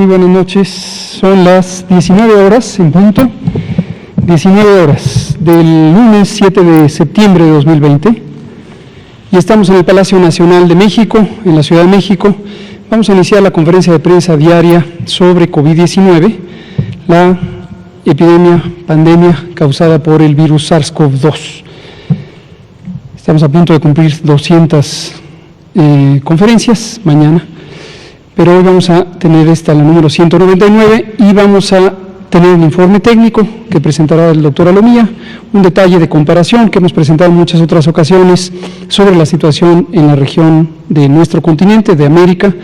Muy buenas noches. Son las 19 horas en punto, 19 horas del lunes 7 de septiembre de 2020 y estamos en el Palacio Nacional de México, en la Ciudad de México. Vamos a iniciar la conferencia de prensa diaria sobre COVID-19, la pandemia causada por el virus SARS-CoV-2. Estamos a punto de cumplir 200 conferencias mañana, pero hoy vamos a tener la número 199 y vamos a tener un informe técnico que presentará el doctor Alomía, un detalle de comparación que hemos presentado en muchas otras ocasiones sobre la situación en la región de nuestro continente, de América,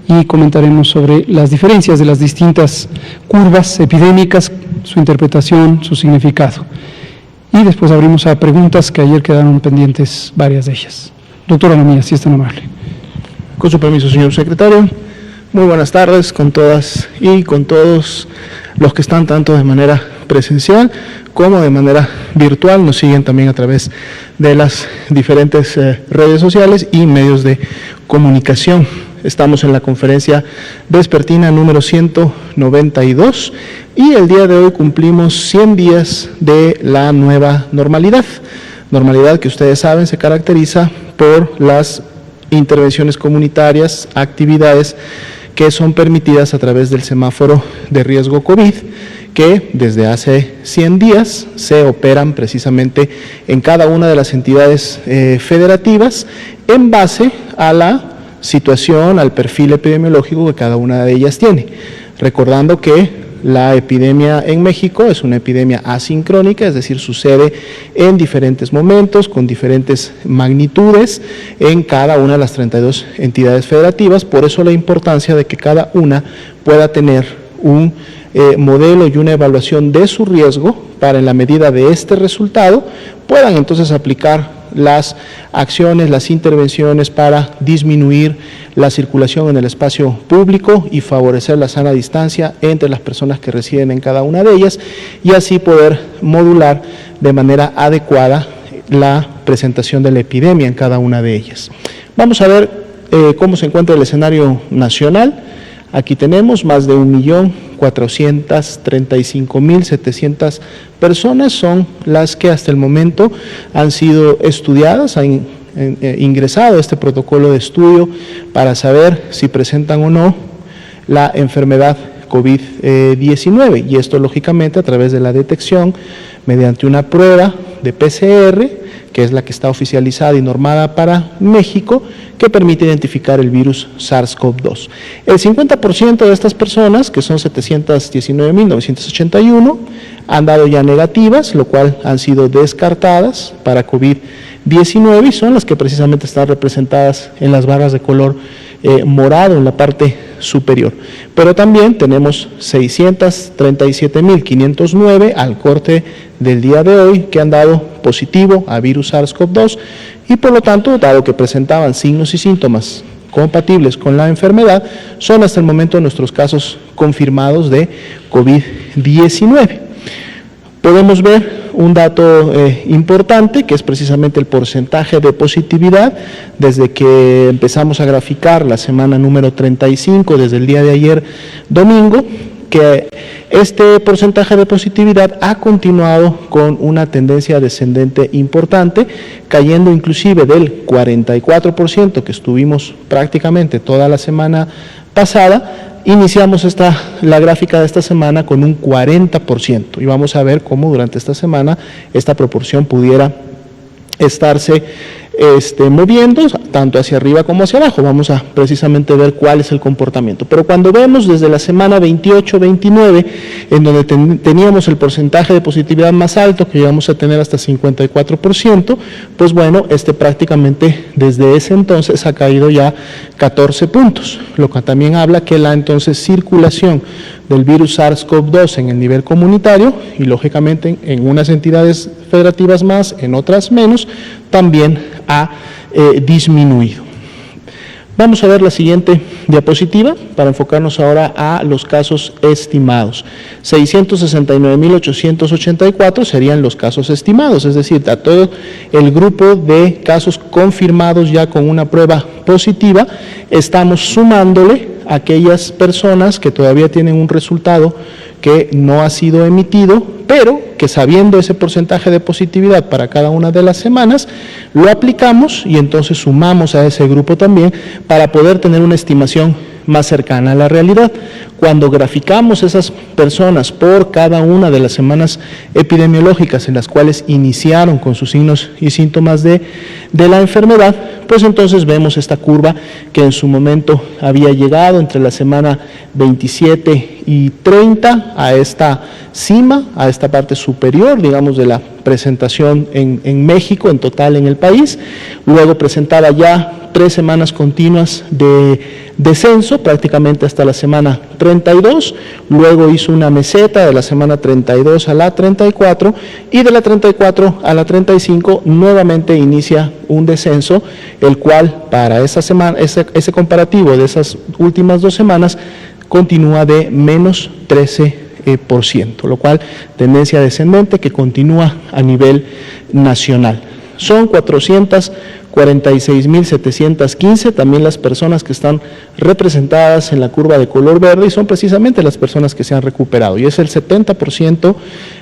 y comentaremos sobre las diferencias de las distintas curvas epidémicas, su interpretación, su significado. Y después abrimos a preguntas que ayer quedaron pendientes, varias de ellas. Doctor Alomía, si es tan amable. Con su permiso, señor secretario. Muy buenas tardes con todas y con todos los que están tanto de manera presencial como de manera virtual. Nos siguen también a través de las diferentes redes sociales y medios de comunicación. Estamos en la conferencia vespertina número 192 y el día de hoy cumplimos 100 días de la nueva normalidad. Normalidad que ustedes saben se caracteriza por las intervenciones comunitarias, actividades que son permitidas a través del semáforo de riesgo COVID, que desde hace 100 días se operan precisamente en cada una de las entidades federativas en base a la situación, al perfil epidemiológico que cada una de ellas tiene. Recordando que la epidemia en México es una epidemia asincrónica, es decir, sucede en diferentes momentos, con diferentes magnitudes en cada una de las 32 entidades federativas. Por eso la importancia de que cada una pueda tener un modelo y una evaluación de su riesgo para, en la medida de este resultado, puedan entonces aplicar las acciones, las intervenciones para disminuir la circulación en el espacio público y favorecer la sana distancia entre las personas que residen en cada una de ellas y así poder modular de manera adecuada la presentación de la epidemia en cada una de ellas. Vamos a ver cómo se encuentra el escenario nacional. Aquí tenemos más de 1.435.700 personas, son las que hasta el momento han sido estudiadas, han ingresado a este protocolo de estudio para saber si presentan o no la enfermedad COVID-19 y esto lógicamente a través de la detección mediante una prueba de PCR, que es la que está oficializada y normada para México, que permite identificar el virus SARS-CoV-2. El 50% de estas personas, que son 719.981, han dado ya negativas, lo cual han sido descartadas para COVID-19 y son las que precisamente están representadas en las barras de color morado en la parte superior. Pero también tenemos 637.509 al corte del día de hoy que han dado positivo a virus SARS-CoV-2 y por lo tanto, dado que presentaban signos y síntomas compatibles con la enfermedad, son hasta el momento nuestros casos confirmados de COVID-19. Podemos ver un dato importante, que es precisamente el porcentaje de positividad, desde que empezamos a graficar la semana número 35, desde el día de ayer domingo, que este porcentaje de positividad ha continuado con una tendencia descendente importante, cayendo inclusive del 44% que estuvimos prácticamente toda la semana pasada. Iniciamos la gráfica de esta semana con un 40% y vamos a ver cómo durante esta semana esta proporción pudiera estarse moviendo tanto hacia arriba como hacia abajo. Vamos a precisamente ver cuál es el comportamiento. Pero cuando vemos desde la semana 28-29, en donde teníamos el porcentaje de positividad más alto, que llegamos a tener hasta 54%, pues bueno, prácticamente desde ese entonces ha caído ya 14 puntos, lo que también habla que la entonces circulación del virus SARS-CoV-2 en el nivel comunitario y lógicamente en unas entidades federativas más, en otras menos, también ha disminuido. Vamos a ver la siguiente diapositiva para enfocarnos ahora a los casos estimados. 669.884 serían los casos estimados, es decir, a todo el grupo de casos confirmados ya con una prueba positiva, estamos sumándole aquellas personas que todavía tienen un resultado que no ha sido emitido, pero que sabiendo ese porcentaje de positividad para cada una de las semanas, lo aplicamos y entonces sumamos a ese grupo también para poder tener una estimación más cercana a la realidad. Cuando graficamos esas personas por cada una de las semanas epidemiológicas en las cuales iniciaron con sus signos y síntomas de la enfermedad, pues entonces vemos esta curva que en su momento había llegado entre la semana 27 y 30 a esta cima, a esta parte superior, digamos, de la presentación en México, en total en el país. Luego presentaba ya 3 semanas continuas de descenso, prácticamente hasta la semana 32, luego hizo una meseta de la semana 32 a la 34, y de la 34 a la 35 nuevamente inicia un descenso, el cual para esa semana, ese comparativo de esas últimas 2 semanas, continúa de menos 13%, lo cual tendencia descendente que continúa a nivel nacional. Son 446.715 también las personas que están representadas en la curva de color verde, y son precisamente las personas que se han recuperado, y es el 70%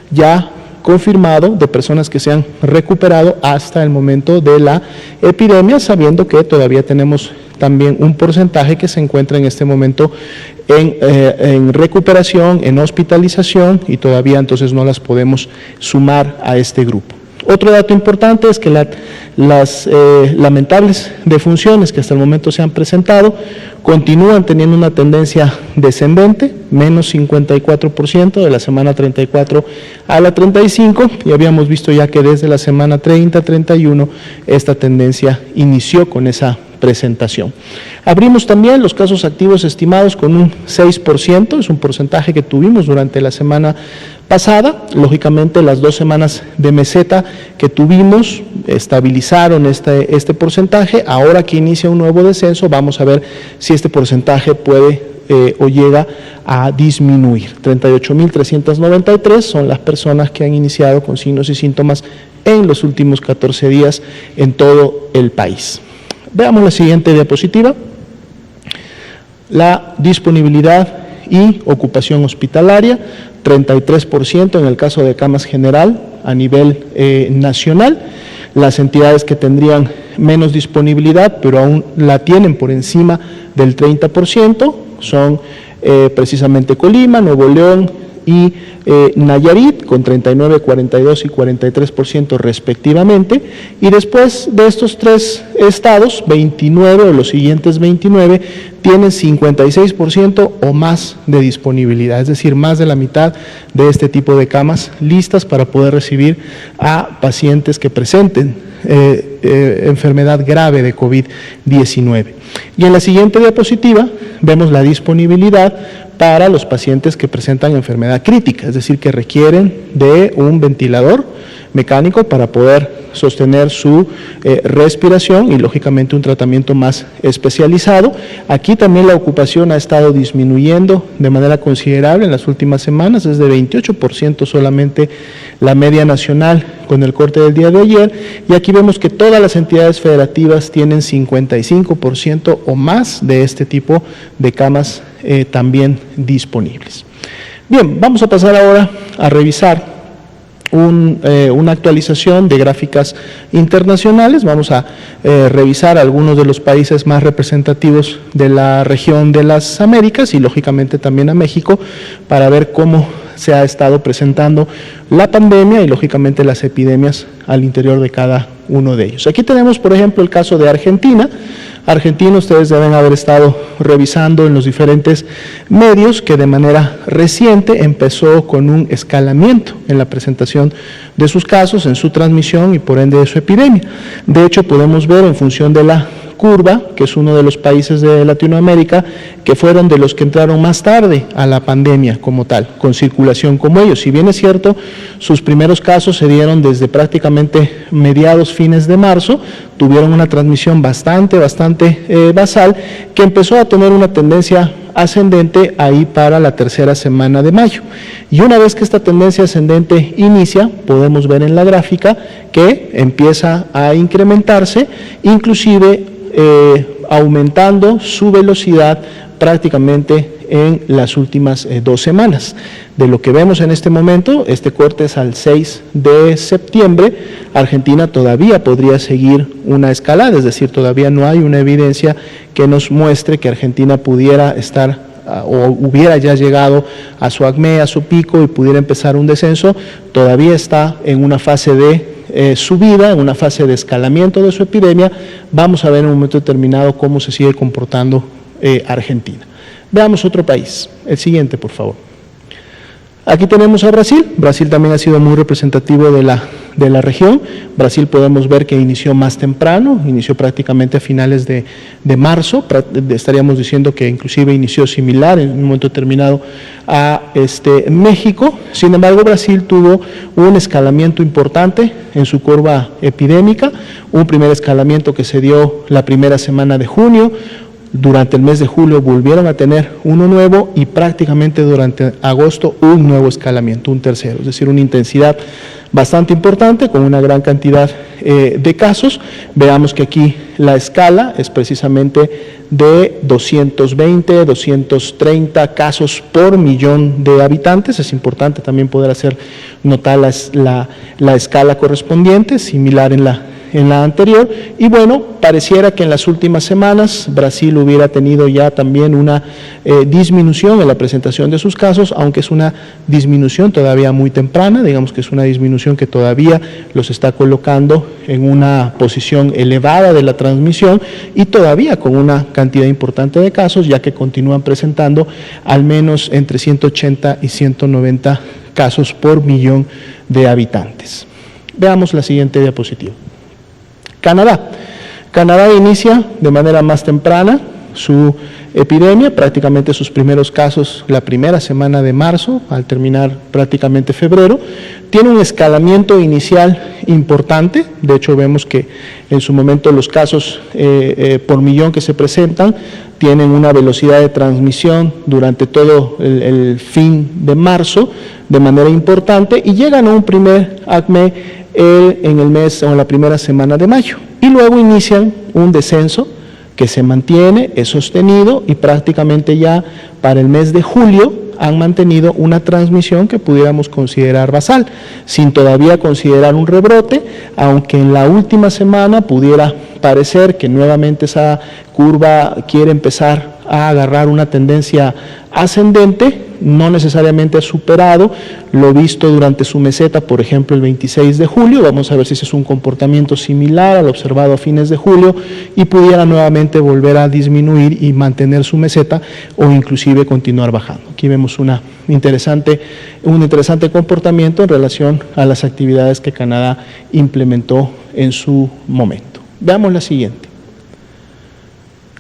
ya confirmado de personas que se han recuperado hasta el momento de la epidemia, sabiendo que todavía tenemos también un porcentaje que se encuentra en este momento en recuperación, en hospitalización, y todavía entonces no las podemos sumar a este grupo. Otro dato importante es que las lamentables defunciones que hasta el momento se han presentado continúan teniendo una tendencia descendente, menos 54% de la semana 34 a la 35, y habíamos visto ya que desde la semana 30-31 esta tendencia inició con esa presentación. Abrimos también los casos activos estimados con un 6%, es un porcentaje que tuvimos durante la semana pasada. Lógicamente las 2 semanas de meseta que tuvimos estabilizaron este porcentaje. Ahora que inicia un nuevo descenso, vamos a ver si este porcentaje puede o llega a disminuir. 38.393 son las personas que han iniciado con signos y síntomas en los últimos 14 días en todo el país. Veamos la siguiente diapositiva. La disponibilidad y ocupación hospitalaria, 33% en el caso de camas general a nivel nacional. Las entidades que tendrían menos disponibilidad, pero aún la tienen por encima del 30%, son precisamente Colima, Nuevo León y Nayarit, con 39, 42 y 43% respectivamente, y después de estos 3 estados, 29 o los siguientes 29 tienen 56% o más de disponibilidad, es decir, más de la mitad de este tipo de camas listas para poder recibir a pacientes que presenten enfermedad grave de COVID-19. Y en la siguiente diapositiva vemos la disponibilidad para los pacientes que presentan enfermedad crítica, es decir, que requieren de un ventilador mecánico para poder sostener su respiración y lógicamente un tratamiento más especializado. Aquí también la ocupación ha estado disminuyendo de manera considerable en las últimas semanas, es de 28% solamente la media nacional con el corte del día de ayer, y aquí vemos que todas las entidades federativas tienen 55% o más de este tipo de camas también disponibles. Bien, vamos a pasar ahora a revisar una actualización de gráficas internacionales. Vamos a revisar algunos de los países más representativos de la región de las Américas y lógicamente también a México, para ver cómo se ha estado presentando la pandemia y lógicamente las epidemias al interior de cada uno de ellos. Aquí tenemos, por ejemplo, el caso de Argentina. Argentina, ustedes deben haber estado revisando en los diferentes medios que de manera reciente empezó con un escalamiento en la presentación de sus casos, en su transmisión y por ende de su epidemia. De hecho, podemos ver en función de la curva, que es uno de los países de Latinoamérica, que fueron de los que entraron más tarde a la pandemia como tal, con circulación como ellos. Si bien es cierto, sus primeros casos se dieron desde prácticamente mediados, fines de marzo, tuvieron una transmisión bastante basal, que empezó a tener una tendencia ascendente ahí para la tercera semana de mayo. Y una vez que esta tendencia ascendente inicia, podemos ver en la gráfica que empieza a incrementarse, inclusive aumentando su velocidad prácticamente en las últimas 2 semanas. De lo que vemos en este momento, este corte es al 6 de septiembre, Argentina todavía podría seguir una escalada, es decir, todavía no hay una evidencia que nos muestre que Argentina pudiera estar o hubiera ya llegado a su acme, a su pico y pudiera empezar un descenso. Todavía está en una fase de subida, en una fase de escalamiento de su epidemia. Vamos a ver en un momento determinado cómo se sigue comportando Argentina. Veamos otro país. El siguiente, por favor. Aquí tenemos a Brasil. Brasil también ha sido muy representativo de la región. Brasil podemos ver que inició más temprano, inició prácticamente a finales de marzo. Estaríamos diciendo que inclusive inició similar en un momento determinado a México. Sin embargo, Brasil tuvo un escalamiento importante en su curva epidémica, un primer escalamiento que se dio la primera semana de junio. Durante el mes de julio volvieron a tener uno nuevo y prácticamente durante agosto un nuevo escalamiento, un tercero, es decir, una intensidad bastante importante con una gran cantidad de casos. Veamos que aquí la escala es precisamente de 220, 230 casos por millón de habitantes. Es importante también poder hacer notar la escala correspondiente, similar en la anterior, y bueno, pareciera que en las últimas semanas Brasil hubiera tenido ya también una disminución en la presentación de sus casos, aunque es una disminución todavía muy temprana, digamos que es una disminución que todavía los está colocando en una posición elevada de la transmisión y todavía con una cantidad importante de casos, ya que continúan presentando al menos entre 180 y 190 casos por millón de habitantes. Veamos la siguiente diapositiva. Canadá. Canadá inicia de manera más temprana su epidemia, prácticamente sus primeros casos la primera semana de marzo, al terminar prácticamente febrero. Tiene un escalamiento inicial importante, de hecho vemos que en su momento los casos por millón que se presentan tienen una velocidad de transmisión durante todo el fin de marzo de manera importante y llegan a un primer acme en el mes o en la primera semana de mayo y luego inician un descenso que se mantiene, es sostenido y prácticamente ya para el mes de julio han mantenido una transmisión que pudiéramos considerar basal, sin todavía considerar un rebrote, aunque en la última semana pudiera parecer que nuevamente esa curva quiere empezar a agarrar una tendencia ascendente, no necesariamente ha superado lo visto durante su meseta, por ejemplo el 26 de julio, vamos a ver si ese es un comportamiento similar al observado a fines de julio y pudiera nuevamente volver a disminuir y mantener su meseta o inclusive continuar bajando. Aquí vemos un interesante comportamiento en relación a las actividades que Canadá implementó en su momento. Veamos la siguiente.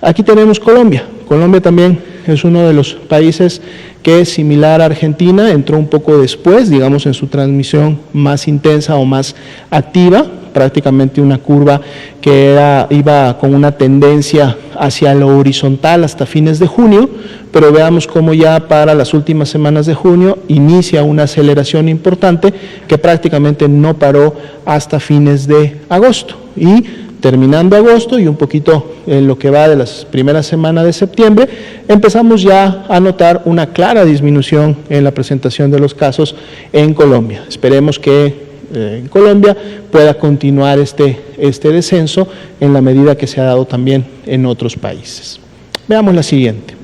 Aquí tenemos Colombia. Colombia también es uno de los países que es similar a Argentina, entró un poco después, digamos en su transmisión más intensa o más activa, prácticamente una curva que iba con una tendencia hacia lo horizontal hasta fines de junio, pero veamos cómo ya para las últimas semanas de junio inicia una aceleración importante que prácticamente no paró hasta fines de agosto y terminando agosto y un poquito en lo que va de las primeras semanas de septiembre, empezamos ya a notar una clara disminución en la presentación de los casos en Colombia. Esperemos que en Colombia pueda continuar este descenso en la medida que se ha dado también en otros países. Veamos la siguiente.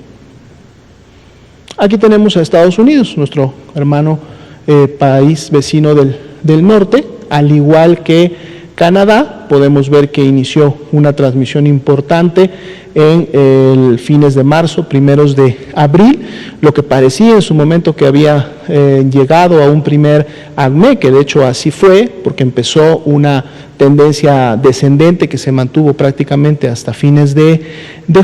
Aquí tenemos a Estados Unidos, nuestro hermano país vecino del norte, al igual que Canadá. Podemos ver que inició una transmisión importante en el fines de marzo, primeros de abril, lo que parecía en su momento que había llegado a un primer acme, que de hecho así fue, porque empezó una tendencia descendente que se mantuvo prácticamente hasta fines de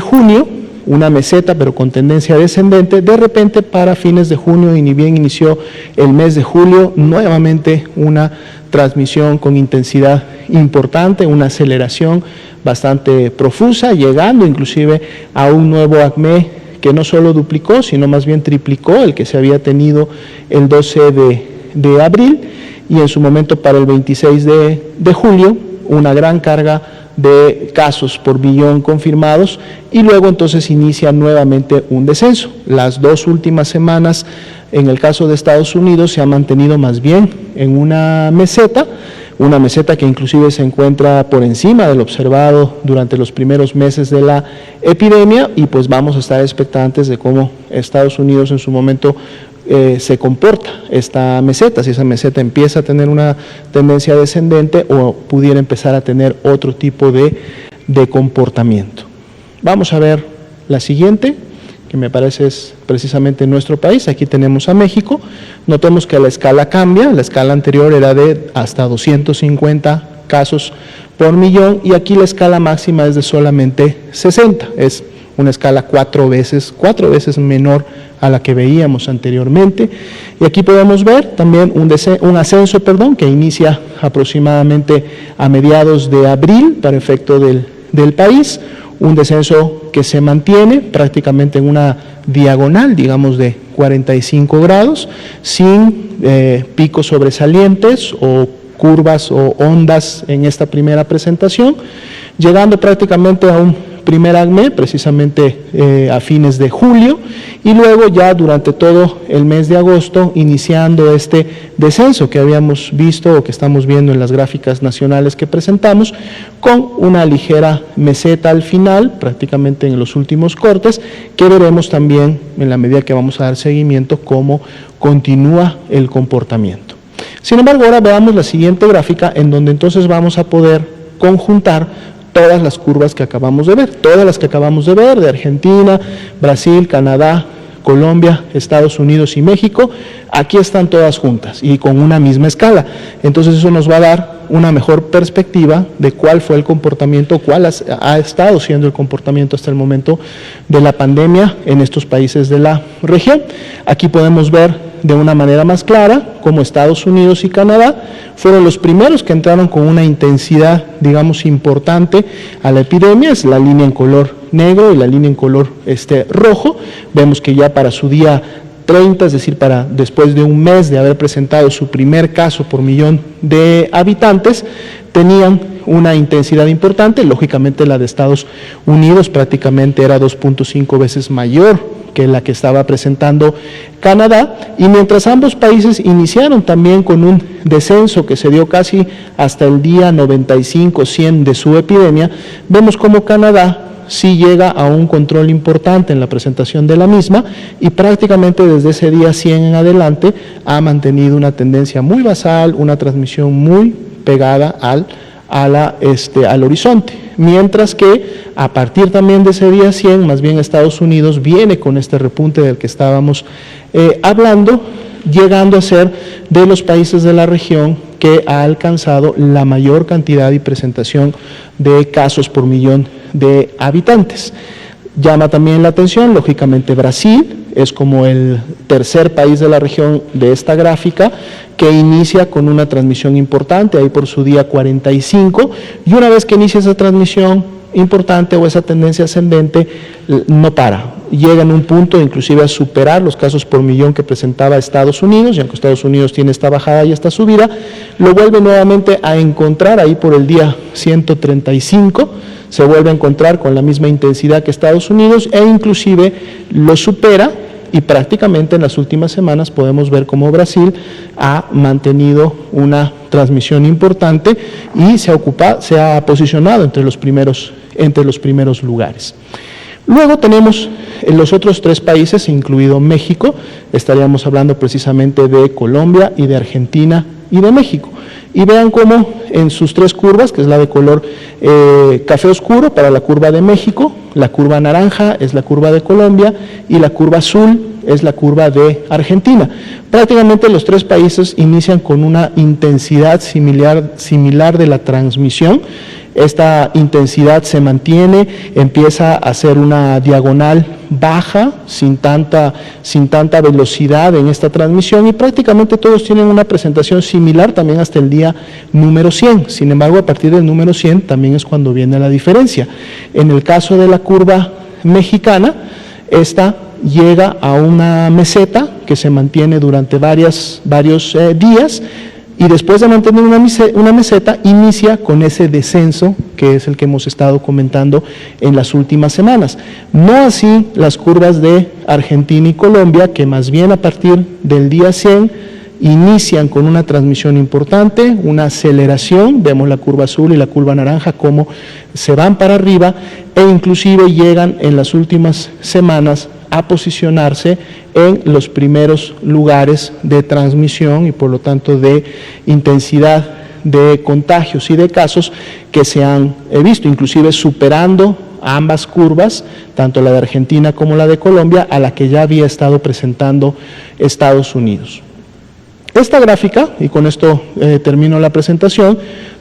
junio, una meseta pero con tendencia descendente. De repente para fines de junio y ni bien inició el mes de julio, nuevamente una transmisión con intensidad importante, una aceleración bastante profusa, llegando inclusive a un nuevo acme que no solo duplicó, sino más bien triplicó el que se había tenido el 12 de abril y en su momento para el 26 de julio una gran carga de casos por millón confirmados y luego entonces inicia nuevamente un descenso. Las 2 últimas semanas, en el caso de Estados Unidos, se ha mantenido más bien en una meseta que inclusive se encuentra por encima del observado durante los primeros meses de la epidemia, y pues vamos a estar expectantes de cómo Estados Unidos en su momento se comporta esta meseta, si esa meseta empieza a tener una tendencia descendente o pudiera empezar a tener otro tipo de comportamiento. Vamos a ver la siguiente, que me parece es precisamente nuestro país. Aquí tenemos a México. Notemos que la escala cambia, la escala anterior era de hasta 250 casos por millón y aquí la escala máxima es de solamente 60, es una escala 4 veces menor a la que veíamos anteriormente. Y aquí podemos ver también un ascenso, que inicia aproximadamente a mediados de abril para efecto del país, un descenso que se mantiene prácticamente en una diagonal, digamos, de 45 grados, sin picos sobresalientes o curvas o ondas en esta primera presentación, llegando prácticamente a un primer acme, precisamente a fines de julio, y luego ya durante todo el mes de agosto, iniciando este descenso que habíamos visto o que estamos viendo en las gráficas nacionales que presentamos, con una ligera meseta al final, prácticamente en los últimos cortes, que veremos también en la medida que vamos a dar seguimiento cómo continúa el comportamiento. Sin embargo, ahora veamos la siguiente gráfica, en donde entonces vamos a poder conjuntar todas las curvas que acabamos de ver, de Argentina, Brasil, Canadá, Colombia, Estados Unidos y México. Aquí están todas juntas y con una misma escala. Entonces eso nos va a dar una mejor perspectiva de cuál fue el comportamiento, cuál ha estado siendo el comportamiento hasta el momento de la pandemia en estos países de la región. Aquí podemos ver de una manera más clara cómo Estados Unidos y Canadá fueron los primeros que entraron con una intensidad, digamos, importante a la epidemia. Es la línea en color negro y la línea en color rojo. Vemos que ya para su día 30, es decir, para después de un mes de haber presentado su primer caso por millón de habitantes, tenían una intensidad importante. Lógicamente la de Estados Unidos prácticamente era 2.5 veces mayor que la que estaba presentando Canadá, y mientras ambos países iniciaron también con un descenso que se dio casi hasta el día 95-100 de su epidemia, vemos como Canadá sí llega a un control importante en la presentación de la misma y prácticamente desde ese día 100 en adelante ha mantenido una tendencia muy basal, una transmisión muy pegada al horizonte, mientras que a partir también de ese día 100, más bien Estados Unidos viene con este repunte del que estábamos hablando, llegando a ser de los países de la región que ha alcanzado la mayor cantidad y presentación de casos por millón de habitantes. Llama también la atención, lógicamente, Brasil es como el tercer país de la región de esta gráfica que inicia con una transmisión importante, ahí por su día 45, y una vez que inicia esa transmisión importante o esa tendencia ascendente, no para. Llega en un punto inclusive a superar los casos por millón que presentaba Estados Unidos, y aunque Estados Unidos tiene esta bajada y esta subida, lo vuelve nuevamente a encontrar ahí por el día 135, se vuelve a encontrar con la misma intensidad que Estados Unidos e inclusive lo supera, y prácticamente en las últimas semanas podemos ver cómo Brasil ha mantenido una transmisión importante y se ha posicionado entre los primeros lugares. Luego tenemos los otros 3 países, incluido México. Estaríamos hablando precisamente de Colombia y de Argentina y de México. Y vean cómo en sus 3 curvas, que es la de color café oscuro para la curva de México, la curva naranja es la curva de Colombia y la curva azul es la curva de Argentina. Prácticamente los 3 países inician con una intensidad similar de la transmisión. Esta intensidad se mantiene, empieza a ser una diagonal baja, sin tanta velocidad en esta transmisión, y prácticamente todos tienen una presentación similar también hasta el día número 100. Sin embargo, a partir del número 100 también es cuando viene la diferencia. En el caso de la curva mexicana, esta llega a una meseta que se mantiene durante varios días, y después de mantener una meseta, inicia con ese descenso que es el que hemos estado comentando en las últimas semanas. No así las curvas de Argentina y Colombia, que más bien a partir del día 100 inician con una transmisión importante, una aceleración, vemos la curva azul y la curva naranja cómo se van para arriba e inclusive llegan en las últimas semanas a posicionarse en los primeros lugares de transmisión y por lo tanto de intensidad de contagios y de casos que se han visto, inclusive superando a ambas curvas, tanto la de Argentina como la de Colombia, a la que ya había estado presentando Estados Unidos. Esta gráfica, y con esto termino la presentación,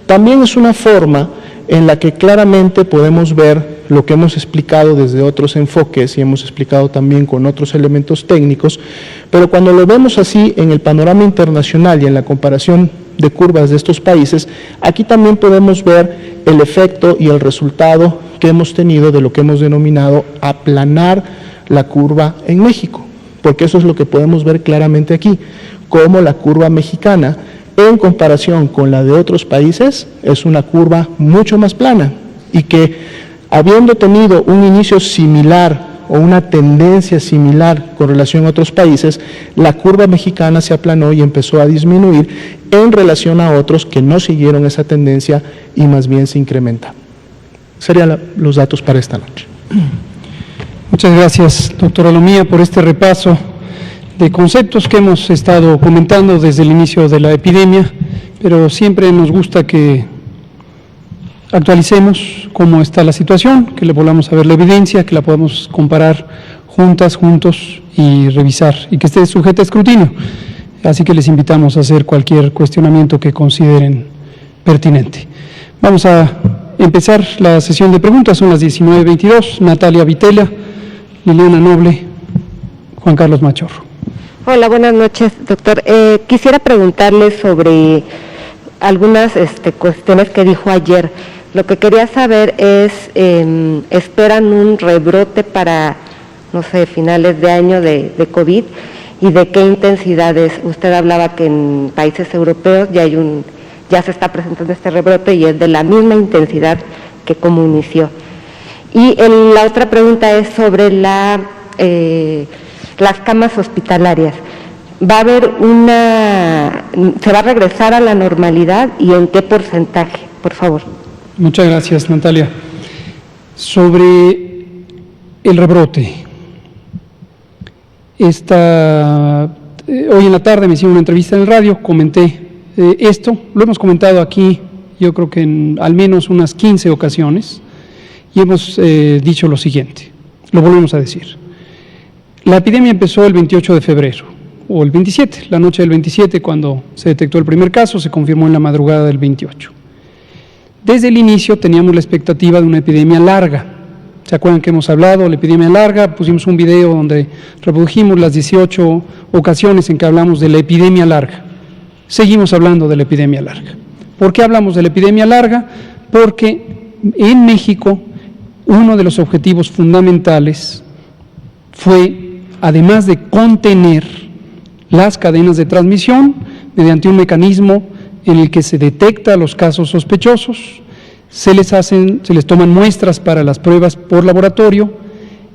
también es una forma en la que claramente podemos ver lo que hemos explicado desde otros enfoques y hemos explicado también con otros elementos técnicos, pero cuando lo vemos así en el panorama internacional y en la comparación de curvas de estos países, aquí también podemos ver el efecto y el resultado que hemos tenido de lo que hemos denominado aplanar la curva en México, porque eso es lo que podemos ver claramente aquí, cómo la curva mexicana en comparación con la de otros países es una curva mucho más plana y que habiendo tenido un inicio similar o una tendencia similar con relación a otros países, la curva mexicana se aplanó y empezó a disminuir en relación a otros que no siguieron esa tendencia y más bien se incrementa. Serían los datos para esta noche. Muchas gracias, doctora Lomía, por este repaso de conceptos que hemos estado comentando desde el inicio de la epidemia, pero siempre nos gusta que actualicemos cómo está la situación, que le volvamos a ver la evidencia, que la podamos comparar juntos y revisar, y que esté sujeta a escrutinio. Así que les invitamos a hacer cualquier cuestionamiento que consideren pertinente. Vamos a empezar la sesión de preguntas, son las 19:22. Natalia Vitela, Liliana Noble, Juan Carlos Machorro. Hola, buenas noches, doctor. Quisiera preguntarle sobre algunas cuestiones que dijo ayer. Lo que quería saber es, ¿esperan un rebrote para, no sé, finales de año de COVID? ¿Y de qué intensidades? Usted hablaba que en países europeos ya se está presentando este rebrote y es de la misma intensidad que como inició. Y la otra pregunta es sobre las camas hospitalarias. ¿Va a haber se va a regresar a la normalidad y en qué porcentaje, por favor? Muchas gracias, Natalia. Sobre el rebrote, hoy en la tarde me hicieron una entrevista en el radio, comenté esto, lo hemos comentado aquí, yo creo que en al menos unas 15 ocasiones, y hemos dicho lo siguiente, lo volvemos a decir. La epidemia empezó el 28 de febrero, o el 27, la noche del 27, cuando se detectó el primer caso, se confirmó en la madrugada del 28. Desde el inicio teníamos la expectativa de una epidemia larga. ¿Se acuerdan que hemos hablado de la epidemia larga? Pusimos un video donde reprodujimos las 18 ocasiones en que hablamos de la epidemia larga. Seguimos hablando de la epidemia larga. ¿Por qué hablamos de la epidemia larga? Porque en México uno de los objetivos fundamentales fue, además de contener las cadenas de transmisión mediante un mecanismo en el que se detecta los casos sospechosos, se les toman muestras para las pruebas por laboratorio,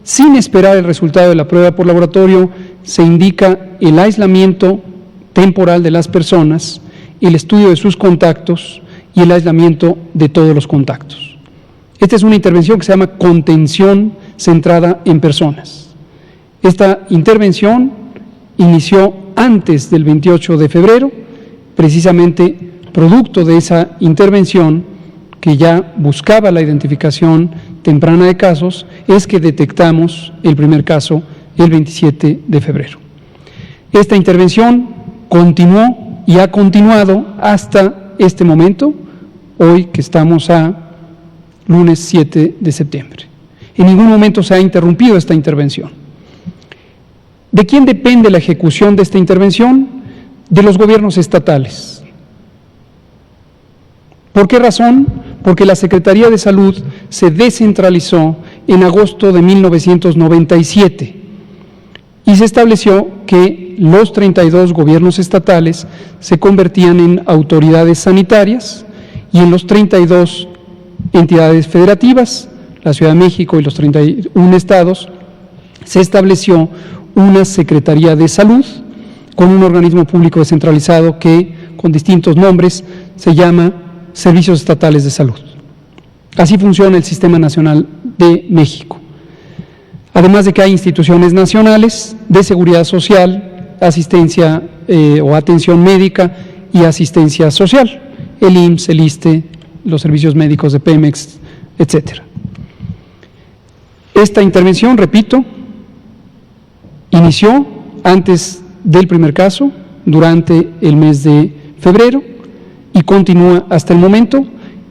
sin esperar el resultado de la prueba por laboratorio, se indica el aislamiento temporal de las personas, el estudio de sus contactos y el aislamiento de todos los contactos. Esta es una intervención que se llama contención centrada en personas. Esta intervención inició antes del 28 de febrero, precisamente producto de esa intervención que ya buscaba la identificación temprana de casos, es que detectamos el primer caso el 27 de febrero. Esta intervención continuó y ha continuado hasta este momento, hoy que estamos a lunes 7 de septiembre. En ningún momento se ha interrumpido esta intervención. ¿De quién depende la ejecución de esta intervención? De los gobiernos estatales. ¿Por qué razón? Porque la Secretaría de Salud se descentralizó en agosto de 1997 y se estableció que los 32 gobiernos estatales se convertían en autoridades sanitarias y en los 32 entidades federativas, la Ciudad de México y los 31 estados, se estableció una Secretaría de Salud con un organismo público descentralizado que, con distintos nombres, se llama Servicios Estatales de Salud. Así funciona el Sistema Nacional de México. Además de que hay instituciones nacionales de seguridad social, asistencia o atención médica y asistencia social, el IMSS, el ISSSTE, los servicios médicos de Pemex, etcétera. Esta intervención, repito, inició antes del primer caso, durante el mes de febrero, y continúa hasta el momento,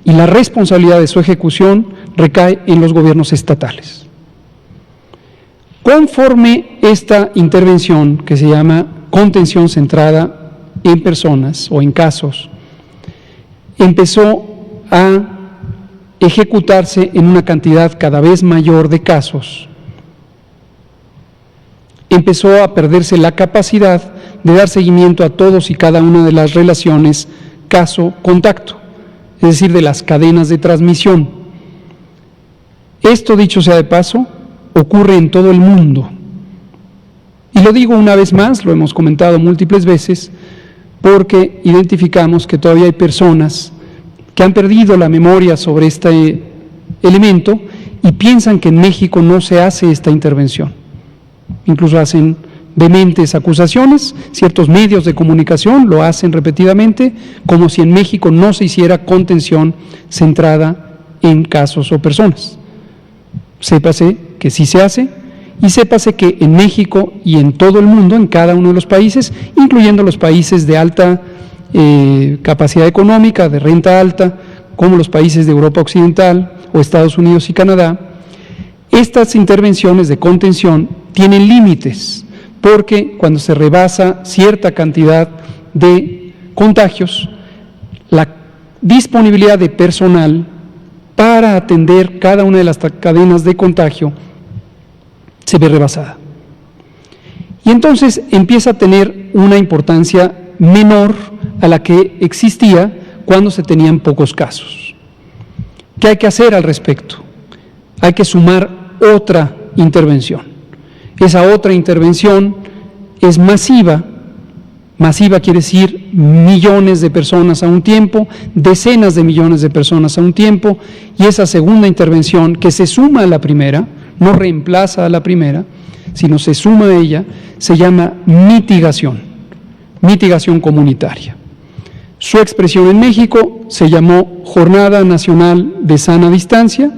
y la responsabilidad de su ejecución recae en los gobiernos estatales. Conforme esta intervención, que se llama contención centrada en personas o en casos, empezó a ejecutarse en una cantidad cada vez mayor de casos, empezó a perderse la capacidad de dar seguimiento a todos y cada una de las relaciones caso-contacto, es decir, de las cadenas de transmisión. Esto, dicho sea de paso, ocurre en todo el mundo. Y lo digo una vez más, lo hemos comentado múltiples veces, porque identificamos que todavía hay personas que han perdido la memoria sobre este elemento y piensan que en México no se hace esta intervención. Incluso hacen vehementes acusaciones, ciertos medios de comunicación lo hacen repetidamente, como si en México no se hiciera contención centrada en casos o personas. Sépase que sí se hace, y sépase que en México y en todo el mundo, en cada uno de los países, incluyendo los países de alta capacidad económica, de renta alta, como los países de Europa Occidental o Estados Unidos y Canadá, estas intervenciones de contención tienen límites, porque cuando se rebasa cierta cantidad de contagios, la disponibilidad de personal para atender cada una de las cadenas de contagio se ve rebasada. Y entonces empieza a tener una importancia menor a la que existía cuando se tenían pocos casos. ¿Qué hay que hacer al respecto? Hay que sumar otra intervención. Esa otra intervención es masiva. Masiva quiere decir millones de personas a un tiempo, decenas de millones de personas a un tiempo, y esa segunda intervención que se suma a la primera, no reemplaza a la primera, sino se suma a ella, se llama mitigación comunitaria. Su expresión en México se llamó Jornada Nacional de Sana Distancia.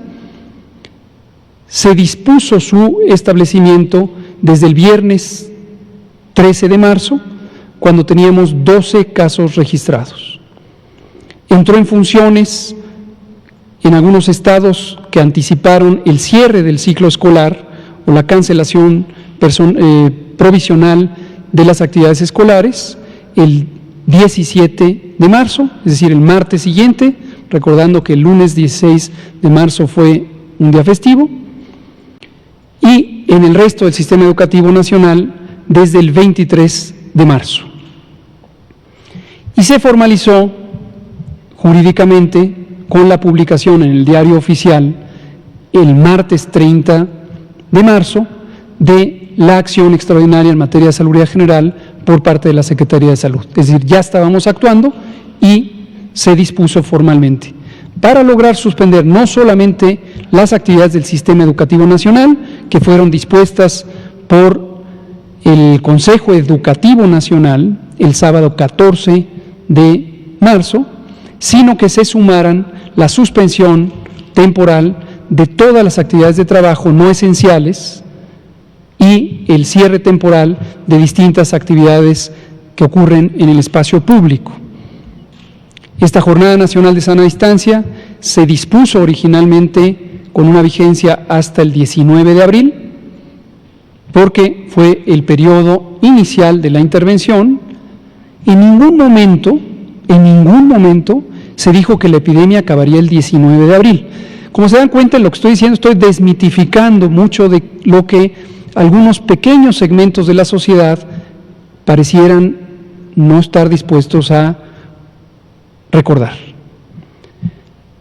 Se dispuso su establecimiento desde el viernes 13 de marzo, cuando teníamos 12 casos registrados. Entró en funciones en algunos estados que anticiparon el cierre del ciclo escolar o la cancelación provisional de las actividades escolares el 17 de marzo, es decir, el martes siguiente, recordando que el lunes 16 de marzo fue un día festivo, y en el resto del sistema educativo nacional desde el 23 de marzo. Y se formalizó jurídicamente con la publicación en el Diario Oficial el martes 30 de marzo de la acción extraordinaria en materia de salubridad general por parte de la Secretaría de Salud. Es decir, ya estábamos actuando y se dispuso formalmente para lograr suspender no solamente las actividades del Sistema Educativo Nacional, que fueron dispuestas por el Consejo Educativo Nacional el sábado 14 de marzo, sino que se sumaran la suspensión temporal de todas las actividades de trabajo no esenciales y el cierre temporal de distintas actividades que ocurren en el espacio público. Esta Jornada Nacional de Sana Distancia se dispuso originalmente con una vigencia hasta el 19 de abril, porque fue el periodo inicial de la intervención. En ningún momento se dijo que la epidemia acabaría el 19 de abril. Como se dan cuenta, lo que estoy diciendo, estoy desmitificando mucho de lo que algunos pequeños segmentos de la sociedad parecieran no estar dispuestos a recordar.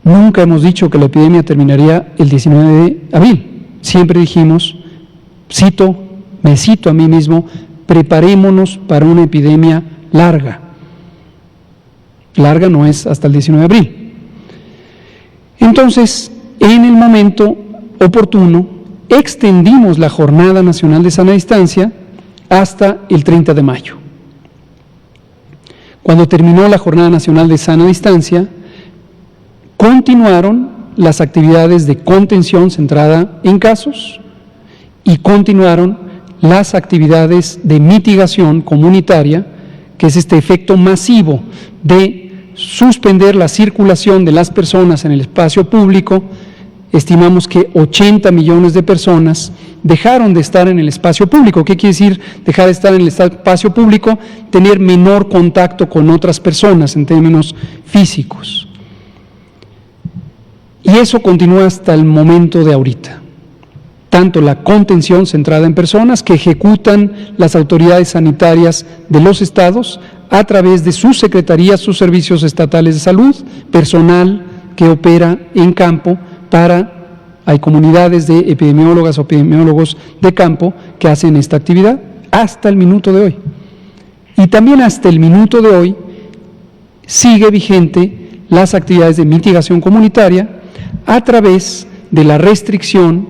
Nunca hemos dicho que la epidemia terminaría el 19 de abril. Siempre dijimos, me cito a mí mismo, preparémonos para una epidemia larga. Larga no es hasta el 19 de abril. Entonces, en el momento oportuno, extendimos la Jornada Nacional de Sana Distancia hasta el 30 de mayo. Cuando terminó la Jornada Nacional de Sana Distancia, continuaron las actividades de contención centrada en casos y continuaron las actividades de mitigación comunitaria, que es este efecto masivo de suspender la circulación de las personas en el espacio público. Estimamos que 80 millones de personas dejaron de estar en el espacio público. ¿Qué quiere decir dejar de estar en el espacio público? Tener menor contacto con otras personas en términos físicos. Y eso continúa hasta el momento de ahorita. Tanto la contención centrada en personas que ejecutan las autoridades sanitarias de los estados a través de sus secretarías, sus servicios estatales de salud, personal que opera en campo hay comunidades de epidemiólogas o epidemiólogos de campo que hacen esta actividad hasta el minuto de hoy. Y también hasta el minuto de hoy sigue vigente las actividades de mitigación comunitaria a través de la restricción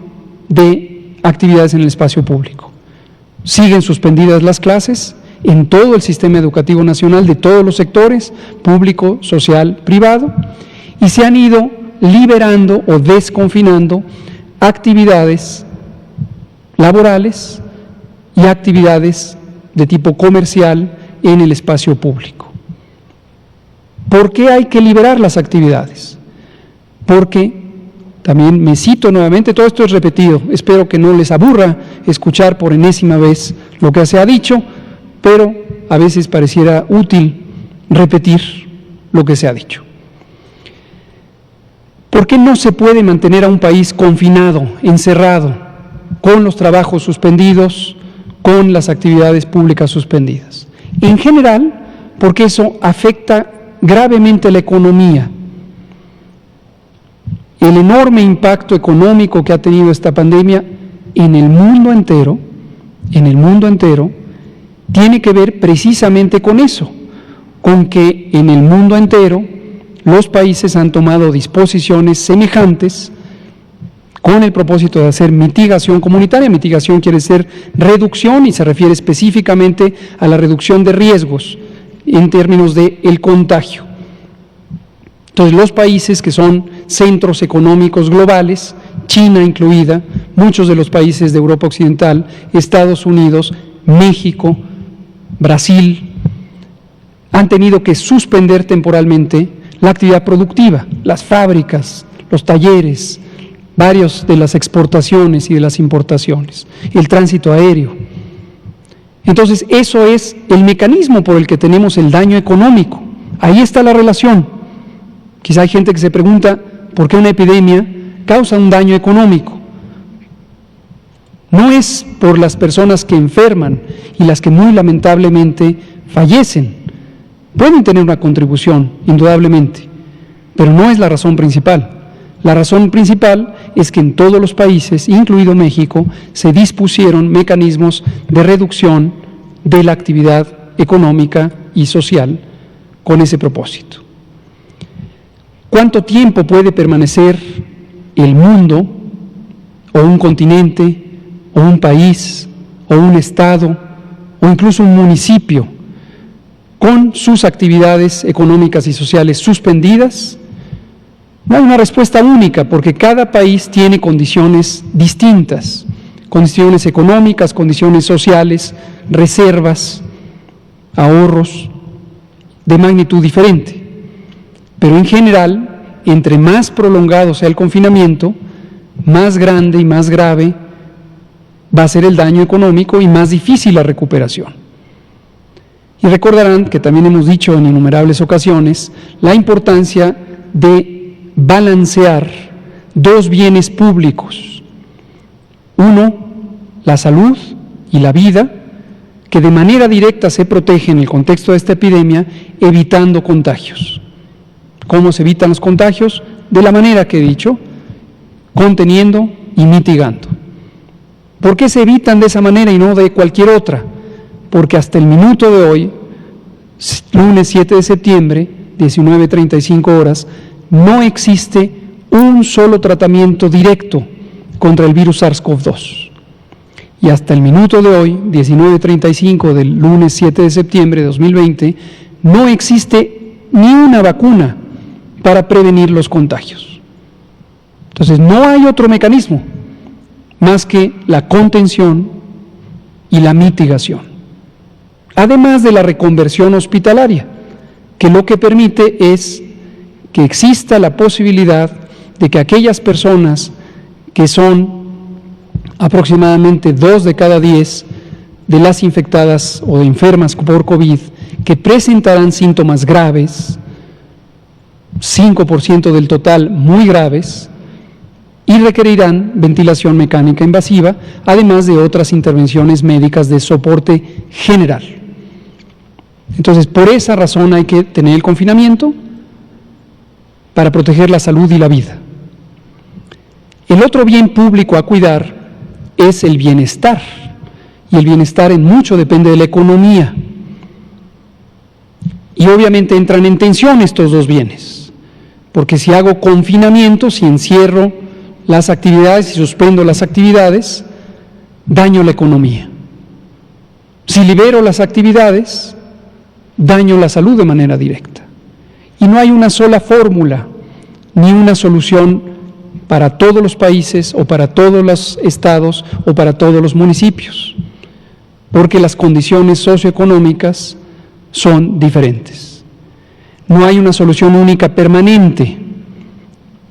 de actividades en el espacio público. Siguen suspendidas las clases en todo el sistema educativo nacional de todos los sectores, público, social, privado, y se han ido liberando o desconfinando actividades laborales y actividades de tipo comercial en el espacio público. ¿Por qué hay que liberar las actividades? Porque, también me cito nuevamente, todo esto es repetido, espero que no les aburra escuchar por enésima vez lo que se ha dicho, pero a veces pareciera útil repetir lo que se ha dicho. ¿Por qué no se puede mantener a un país confinado, encerrado, con los trabajos suspendidos, con las actividades públicas suspendidas? En general, porque eso afecta gravemente la economía. El enorme impacto económico que ha tenido esta pandemia en el mundo entero, tiene que ver precisamente con eso, con que en el mundo entero los países han tomado disposiciones semejantes con el propósito de hacer mitigación comunitaria. Mitigación quiere decir reducción y se refiere específicamente a la reducción de riesgos en términos del contagio. Entonces, los países que son centros económicos globales, China incluida, muchos de los países de Europa Occidental, Estados Unidos, México, Brasil, han tenido que suspender temporalmente la actividad productiva, las fábricas, los talleres, varias de las exportaciones y de las importaciones, el tránsito aéreo. Entonces, eso es el mecanismo por el que tenemos el daño económico. Ahí está la relación. Quizá hay gente que se pregunta por qué una epidemia causa un daño económico. No es por las personas que enferman y las que muy lamentablemente fallecen. Pueden tener una contribución, indudablemente, pero no es la razón principal. La razón principal es que en todos los países, incluido México, se dispusieron mecanismos de reducción de la actividad económica y social con ese propósito. ¿Cuánto tiempo puede permanecer el mundo, o un continente, o un país, o un estado, o incluso un municipio, con sus actividades económicas y sociales suspendidas? No hay una respuesta única, porque cada país tiene condiciones distintas, condiciones económicas, condiciones sociales, reservas, ahorros de magnitud diferente. Pero en general, entre más prolongado sea el confinamiento, más grande y más grave va a ser el daño económico y más difícil la recuperación. Y recordarán que también hemos dicho en innumerables ocasiones la importancia de balancear dos bienes públicos. Uno, la salud y la vida, que de manera directa se protege en el contexto de esta epidemia, evitando contagios. ¿Cómo se evitan los contagios? De la manera que he dicho, conteniendo y mitigando. ¿Por qué se evitan de esa manera y no de cualquier otra? Porque hasta el minuto de hoy, lunes 7 de septiembre, 19:35 horas, no existe un solo tratamiento directo contra el virus SARS-CoV-2. Y hasta el minuto de hoy, 19:35 del lunes 7 de septiembre de 2020, no existe ni una vacuna para prevenir los contagios. Entonces, no hay otro mecanismo más que la contención y la mitigación. Además de la reconversión hospitalaria, que lo que permite es que exista la posibilidad de que aquellas personas que son aproximadamente 2 de cada 10 de las infectadas o enfermas por COVID, que presentarán síntomas graves, 5% del total muy graves, y requerirán ventilación mecánica invasiva, además de otras intervenciones médicas de soporte general. Entonces, por esa razón hay que tener el confinamiento para proteger la salud y la vida. El otro bien público a cuidar es el bienestar, y el bienestar en mucho depende de la economía. Y obviamente entran en tensión estos dos bienes, porque si hago confinamiento, si encierro las actividades y suspendo las actividades, daño la economía. Si libero las actividades, daño la salud de manera directa. Y no hay una sola fórmula, ni una solución para todos los países o para todos los estados o para todos los municipios, porque las condiciones socioeconómicas son diferentes. No hay una solución única permanente,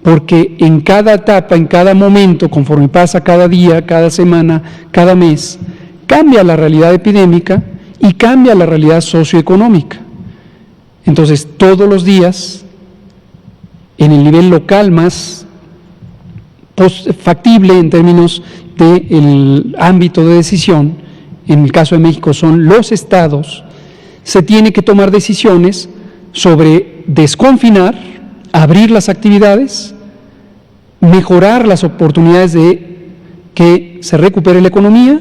porque en cada etapa, en cada momento, conforme pasa cada día, cada semana, cada mes, cambia la realidad epidémica y cambia la realidad socioeconómica. Entonces, todos los días, en el nivel local más factible en términos del ámbito de decisión, en el caso de México son los estados, se tiene que tomar decisiones sobre desconfinar, abrir las actividades, mejorar las oportunidades de que se recupere la economía,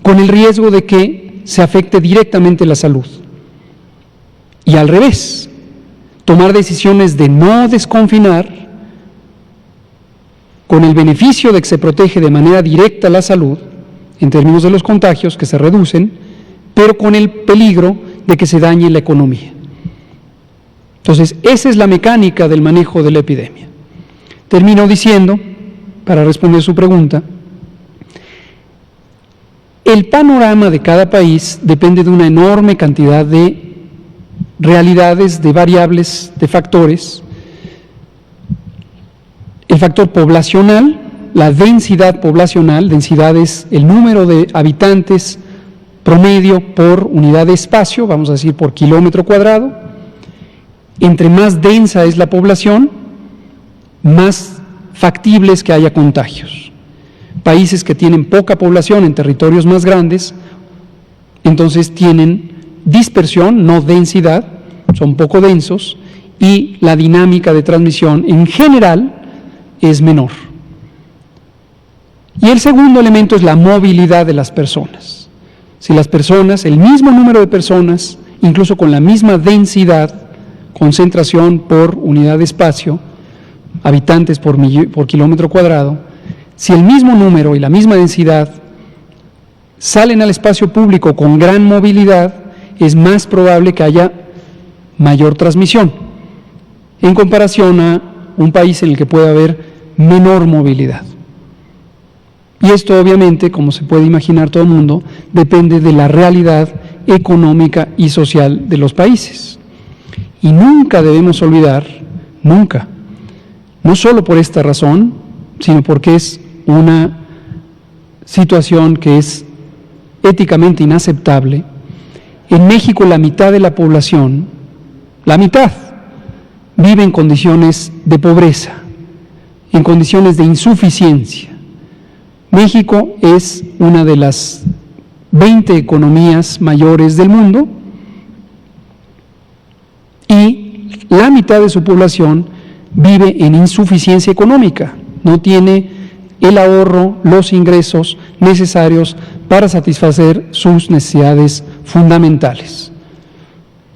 con el riesgo de que se afecte directamente la salud. Y al revés, tomar decisiones de no desconfinar, con el beneficio de que se protege de manera directa la salud, en términos de los contagios que se reducen, pero con el peligro de que se dañe la economía. Entonces, esa es la mecánica del manejo de la epidemia. Termino diciendo, para responder su pregunta, el panorama de cada país depende de una enorme cantidad de realidades, de variables, de factores. El factor poblacional, la densidad poblacional, densidad es el número de habitantes promedio por unidad de espacio, vamos a decir por kilómetro cuadrado. Entre más densa es la población, más factible es que haya contagios. Países que tienen poca población en territorios más grandes, entonces tienen dispersión, no densidad, son poco densos, y la dinámica de transmisión en general es menor. Y el segundo elemento es la movilidad de las personas. Si las personas, el mismo número de personas, incluso con la misma densidad, concentración por unidad de espacio, habitantes por kilómetro cuadrado, si el mismo número y la misma densidad salen al espacio público con gran movilidad, es más probable que haya mayor transmisión, en comparación a un país en el que puede haber menor movilidad. Y esto obviamente, como se puede imaginar todo el mundo, depende de la realidad económica y social de los países. Y nunca debemos olvidar, nunca, no solo por esta razón, sino porque es una situación que es éticamente inaceptable. En México la mitad de la población, la mitad, vive en condiciones de pobreza, en condiciones de insuficiencia. México es una de las 20 economías mayores del mundo y la mitad de su población vive en insuficiencia económica, no tiene el ahorro, los ingresos necesarios para satisfacer sus necesidades fundamentales.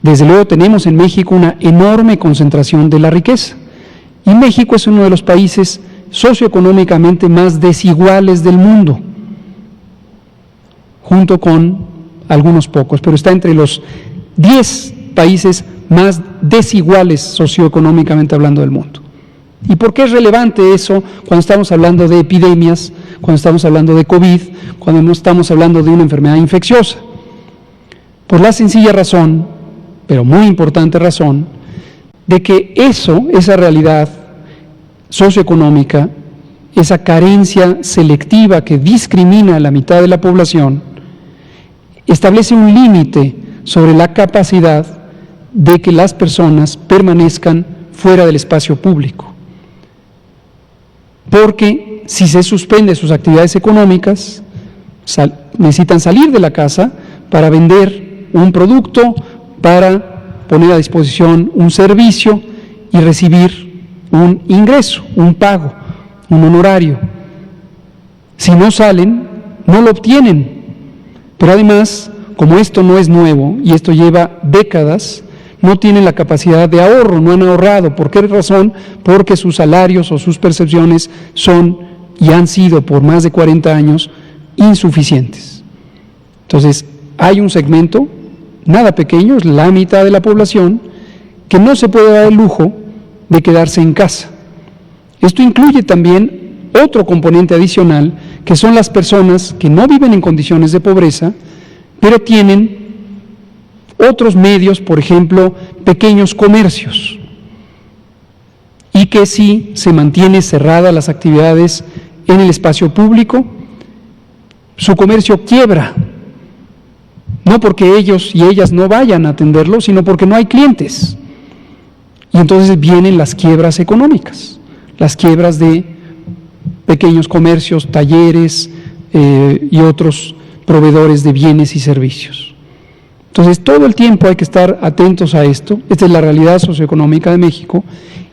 Desde luego tenemos en México una enorme concentración de la riqueza y México es uno de los países socioeconómicamente más desiguales del mundo, junto con algunos pocos, pero está entre los 10 países más desiguales socioeconómicamente hablando del mundo. ¿Y por qué es relevante eso cuando estamos hablando de epidemias, cuando estamos hablando de COVID, cuando no estamos hablando de una enfermedad infecciosa? Por la sencilla razón, pero muy importante razón, de que esa realidad socioeconómica, esa carencia selectiva que discrimina a la mitad de la población, establece un límite sobre la capacidad de que las personas permanezcan fuera del espacio público. Porque si se suspenden sus actividades económicas, necesitan salir de la casa para vender un producto, para poner a disposición un servicio y recibir un ingreso, un pago, un honorario. Si no salen, no lo obtienen. Pero además, como esto no es nuevo y esto lleva décadas, no tienen la capacidad de ahorro, no han ahorrado. ¿Por qué razón? Porque sus salarios o sus percepciones son y han sido por más de 40 años insuficientes. Entonces, hay un segmento, nada pequeño, es la mitad de la población, que no se puede dar el lujo de quedarse en casa. Esto incluye también otro componente adicional, que son las personas que no viven en condiciones de pobreza, pero tienen otros medios, por ejemplo, pequeños comercios, y que si se mantiene cerradas las actividades en el espacio público, su comercio quiebra, no porque ellos y ellas no vayan a atenderlo, sino porque no hay clientes. Y entonces vienen las quiebras económicas, las quiebras de pequeños comercios, talleres y otros proveedores de bienes y servicios. Entonces, todo el tiempo hay que estar atentos a esto. Esta es la realidad socioeconómica de México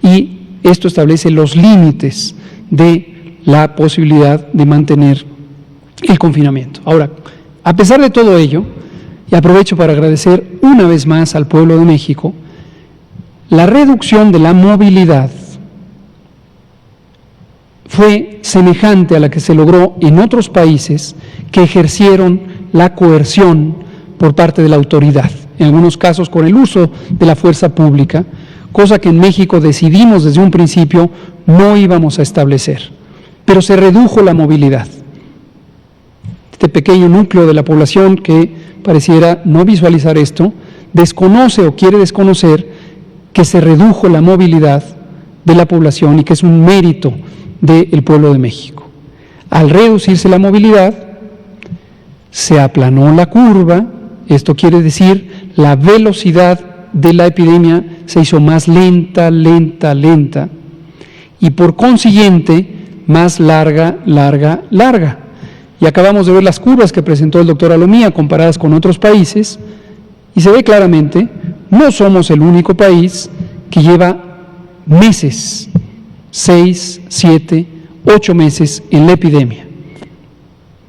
y esto establece los límites de la posibilidad de mantener el confinamiento. Ahora, a pesar de todo ello, y aprovecho para agradecer una vez más al pueblo de México, la reducción de la movilidad fue semejante a la que se logró en otros países que ejercieron la coerción por parte de la autoridad, en algunos casos con el uso de la fuerza pública, cosa que en México decidimos desde un principio no íbamos a establecer, pero se redujo la movilidad. Este pequeño núcleo de la población que pareciera no visualizar esto, desconoce o quiere desconocer que se redujo la movilidad de la población y que es un mérito del pueblo de México. Al reducirse la movilidad, se aplanó la curva. Esto quiere decir la velocidad de la epidemia se hizo más lenta, y por consiguiente más larga. Y acabamos de ver las curvas que presentó el doctor Alomía comparadas con otros países y se ve claramente, no somos el único país que lleva meses, 6, 7, 8 meses en la epidemia.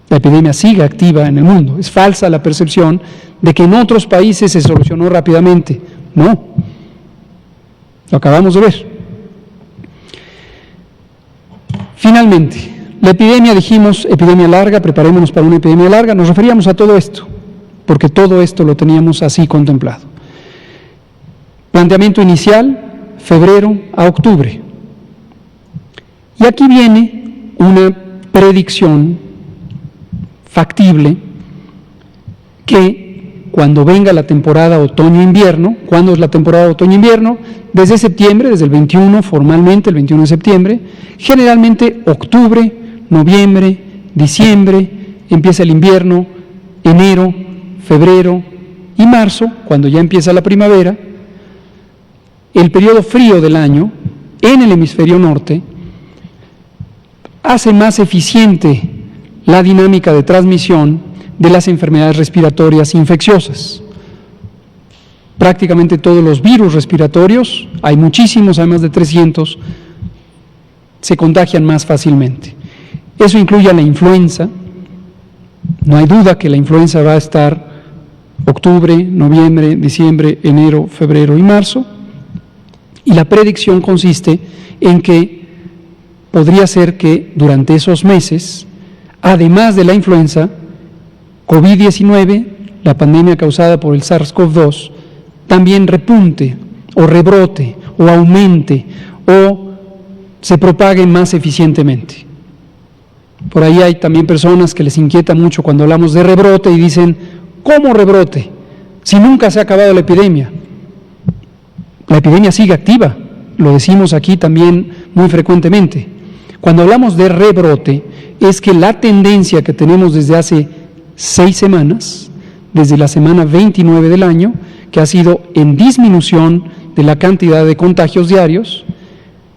La epidemia sigue activa en el mundo. Es falsa la percepción de que en otros países se solucionó rápidamente. No. Lo acabamos de ver. Finalmente, la epidemia, dijimos, epidemia larga, preparémonos para una epidemia larga. Nos referíamos a todo esto, porque todo esto lo teníamos así contemplado. Planteamiento inicial, febrero a octubre. Y aquí viene una predicción factible que cuando venga la temporada otoño-invierno, ¿cuándo es la temporada otoño-invierno? Desde septiembre, desde el 21 formalmente, el 21 de septiembre, generalmente octubre, noviembre, diciembre, empieza el invierno, enero, febrero y marzo, cuando ya empieza la primavera, el periodo frío del año en el hemisferio norte hace más eficiente la dinámica de transmisión de las enfermedades respiratorias infecciosas. Prácticamente todos los virus respiratorios, hay muchísimos, hay más de 300, se contagian más fácilmente. Eso incluye a la influenza. No hay duda que la influenza va a estar octubre, noviembre, diciembre, enero, febrero y marzo. Y la predicción consiste en que podría ser que durante esos meses, además de la influenza, COVID-19, la pandemia causada por el SARS-CoV-2, también repunte o rebrote o aumente o se propague más eficientemente. Por ahí hay también personas que les inquieta mucho cuando hablamos de rebrote y dicen, ¿cómo rebrote? Si nunca se ha acabado la epidemia. La epidemia sigue activa, lo decimos aquí también muy frecuentemente. Cuando hablamos de rebrote, es que la tendencia que tenemos desde hace 6 semanas, desde la semana 29 del año, que ha sido en disminución de la cantidad de contagios diarios,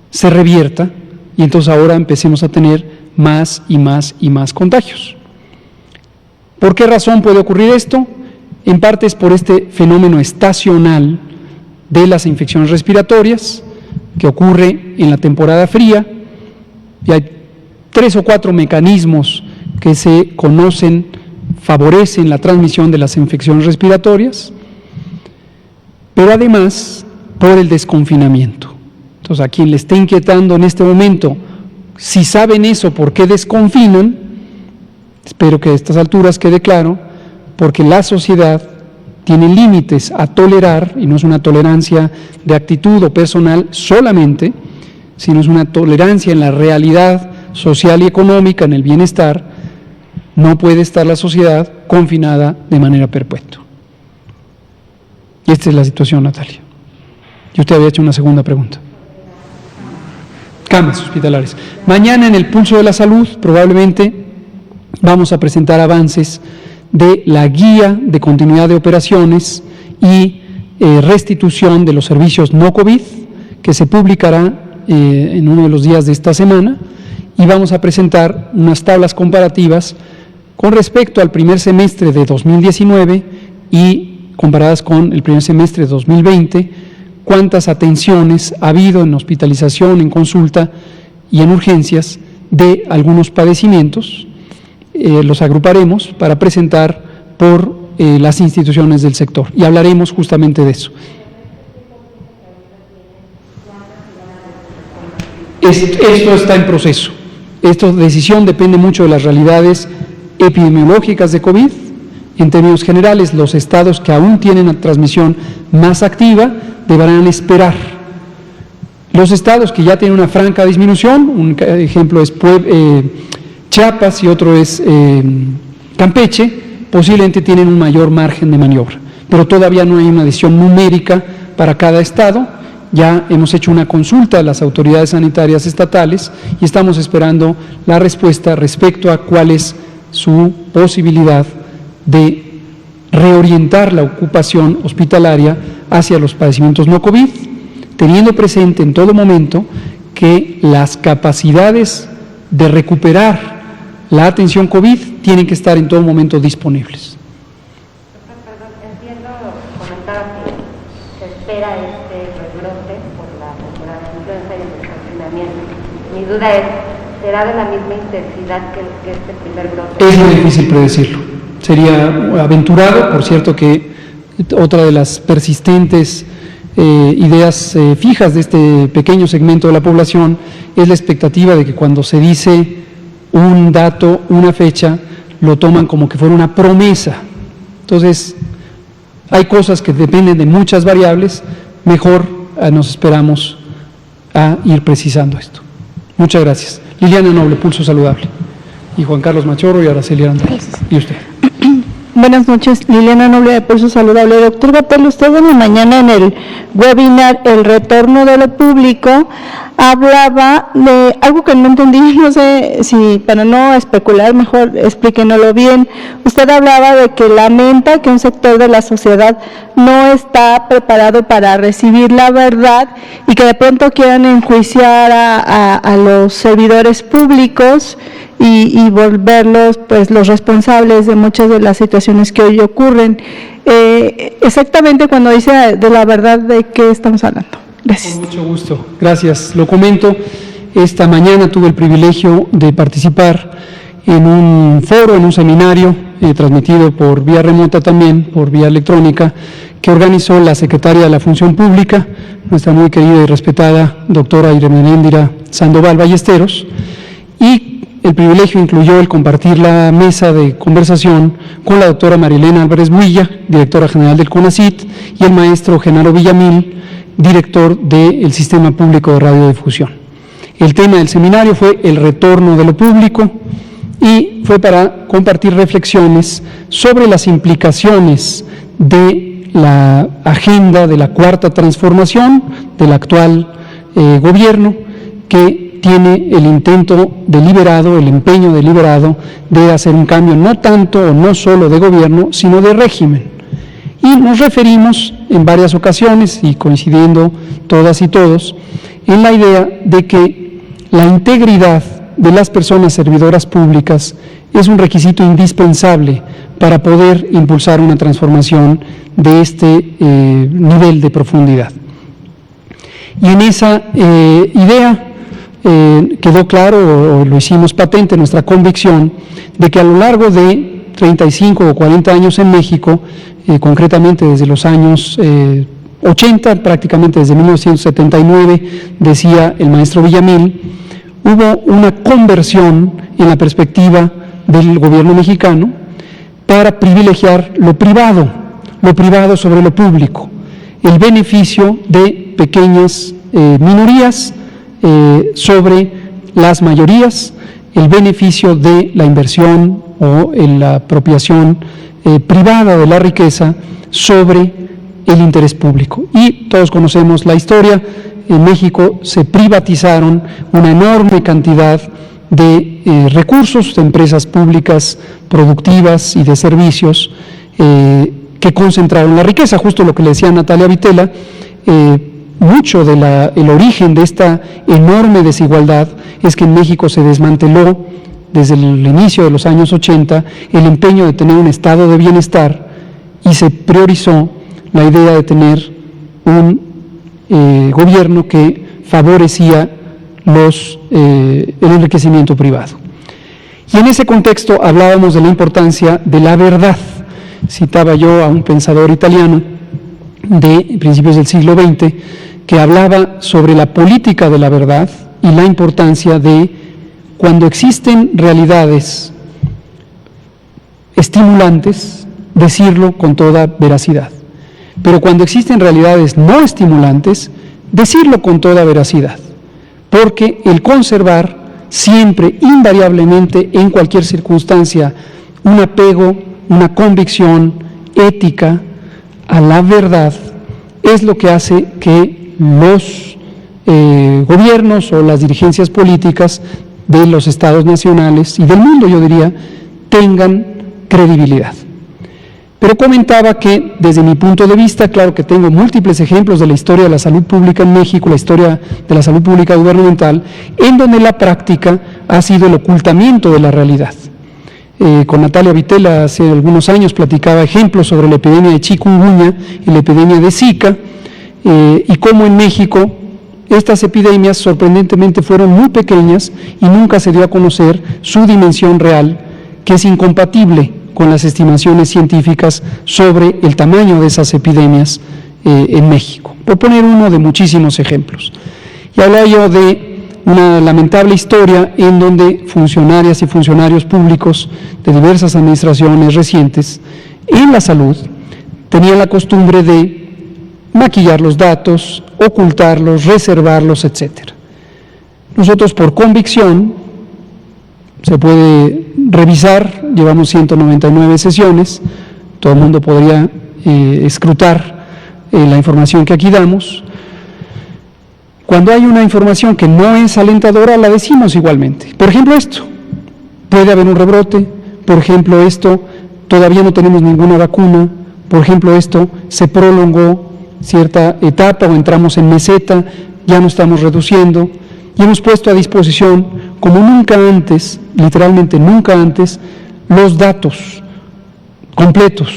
se revierta y entonces ahora empecemos a tener más y más y más contagios. ¿Por qué razón puede ocurrir esto? En parte es por este fenómeno estacional de las infecciones respiratorias que ocurre en la temporada fría, y hay 3 o 4 mecanismos que se conocen, favorecen la transmisión de las infecciones respiratorias, pero además por el desconfinamiento. Entonces, a quien le esté inquietando en este momento, si saben eso, ¿por qué desconfinan? Espero que a estas alturas quede claro, porque la sociedad tiene límites a tolerar, y no es una tolerancia de actitud o personal solamente, sino es una tolerancia en la realidad social y económica, en el bienestar. No puede estar la sociedad confinada de manera perpetua. Y esta es la situación, Natalia. Y usted había hecho una segunda pregunta. Camas hospitalarias. Mañana en el Pulso de la Salud probablemente vamos a presentar avances de la guía de continuidad de operaciones y restitución de los servicios no COVID, que se publicará en uno de los días de esta semana, y vamos a presentar unas tablas comparativas con respecto al primer semestre de 2019 y comparadas con el primer semestre de 2020, cuántas atenciones ha habido en hospitalización, en consulta y en urgencias de algunos padecimientos. Los agruparemos para presentar por las instituciones del sector y hablaremos justamente de eso. Esto está en proceso. Esta decisión depende mucho de las realidades epidemiológicas de COVID. En términos generales, los estados que aún tienen la transmisión más activa deberán esperar. Los estados que ya tienen una franca disminución, un ejemplo es Chiapas y otro es Campeche, posiblemente tienen un mayor margen de maniobra, pero todavía no hay una decisión numérica para cada estado. Ya hemos hecho una consulta a las autoridades sanitarias estatales y estamos esperando la respuesta respecto a cuál es su posibilidad de reorientar la ocupación hospitalaria hacia los padecimientos no COVID, teniendo presente en todo momento que las capacidades de recuperar la atención COVID tienen que estar en todo momento disponibles. Perdón, entiendo, comentaba que se espera este rebrote por la temporada de influenza y el desconfinamiento. Mi duda es, ¿será de la misma intensidad que este primer brote? Es muy difícil predecirlo. Sería aventurado, por cierto que otra de las persistentes ideas fijas de este pequeño segmento de la población es la expectativa de que cuando se dice un dato, una fecha, lo toman como que fuera una promesa. Entonces, hay cosas que dependen de muchas variables, mejor nos esperamos a ir precisando esto. Muchas gracias. Liliana Noble, Pulso Saludable. Y Juan Carlos Machorro y Araceli Aranda. ¿Y usted? Buenas noches, Liliana Noble de Pulso Saludable. Doctor Gatell, usted en la mañana en el webinar El Retorno de lo Público hablaba de algo que no entendí, no sé si para no especular, mejor explíquenoslo bien. Usted hablaba de que lamenta que un sector de la sociedad no está preparado para recibir la verdad y que de pronto quieran enjuiciar a los servidores públicos y volverlos pues los responsables de muchas de las situaciones que hoy ocurren. Exactamente cuando dice de la verdad, ¿de qué estamos hablando? Gracias. Con mucho gusto, gracias. Lo comento, esta mañana tuve el privilegio de participar en un foro, en un seminario, transmitido por vía remota también, por vía electrónica, que organizó la secretaria de la Función Pública, nuestra muy querida y respetada doctora Irmenéndira Sandoval Ballesteros, y el privilegio incluyó el compartir la mesa de conversación con la doctora Marilena Álvarez Builla, directora general del CONACYT, y el maestro Genaro Villamil, director del Sistema Público de Radiodifusión. El tema del seminario fue el retorno de lo público y fue para compartir reflexiones sobre las implicaciones de la agenda de la Cuarta Transformación del actual gobierno, que tiene el intento deliberado, el empeño deliberado de hacer un cambio no tanto o no solo de gobierno, sino de régimen. Y nos referimos en varias ocasiones, y coincidiendo todas y todos, en la idea de que la integridad de las personas servidoras públicas es un requisito indispensable para poder impulsar una transformación de este nivel de profundidad. Y en esa idea quedó claro, o lo hicimos patente, nuestra convicción de que a lo largo de 35 o 40 años en México, concretamente desde los años 80, prácticamente desde 1979, decía el maestro Villamil, hubo una conversión en la perspectiva del gobierno mexicano para privilegiar lo privado sobre lo público, el beneficio de pequeñas minorías sobre las mayorías, el beneficio de la inversión o en la apropiación privada de la riqueza sobre el interés público. Y todos conocemos la historia. En México se privatizaron una enorme cantidad de recursos, de empresas públicas productivas y de servicios que concentraron la riqueza. Justo lo que le decía Natalia Vitela, mucho del origen de esta enorme desigualdad es que en México se desmanteló desde el inicio de los años 80 el empeño de tener un estado de bienestar y se priorizó la idea de tener un gobierno que favorecía el enriquecimiento privado. Y en ese contexto hablábamos de la importancia de la verdad. Citaba yo a un pensador italiano de principios del siglo XX que hablaba sobre la política de la verdad y la importancia de, cuando existen realidades estimulantes, decirlo con toda veracidad. Pero cuando existen realidades no estimulantes, decirlo con toda veracidad. Porque el conservar siempre, invariablemente, en cualquier circunstancia, un apego, una convicción ética a la verdad, es lo que hace que los gobiernos o las dirigencias políticas de los estados nacionales y del mundo, yo diría, tengan credibilidad. Pero comentaba que, desde mi punto de vista, claro que tengo múltiples ejemplos de la historia de la salud pública en México, la historia de la salud pública gubernamental, en donde la práctica ha sido el ocultamiento de la realidad. Con Natalia Vitela hace algunos años platicaba ejemplos sobre la epidemia de chikungunya y la epidemia de Zika, y cómo en México estas epidemias sorprendentemente fueron muy pequeñas y nunca se dio a conocer su dimensión real, que es incompatible con las estimaciones científicas sobre el tamaño de esas epidemias en México. Por poner uno de muchísimos ejemplos. Y hablaba yo de una lamentable historia en donde funcionarias y funcionarios públicos de diversas administraciones recientes en la salud tenían la costumbre de maquillar los datos, ocultarlos, reservarlos, etc. Nosotros, por convicción, se puede revisar, llevamos 199 sesiones, todo el mundo podría escrutar la información que aquí damos. Cuando hay una información que no es alentadora, la decimos igualmente. Por ejemplo, esto, puede haber un rebrote, por ejemplo, esto, todavía no tenemos ninguna vacuna, por ejemplo, esto, se prolongó cierta etapa o entramos en meseta, ya no estamos reduciendo, y hemos puesto a disposición, como nunca antes, literalmente nunca antes, los datos completos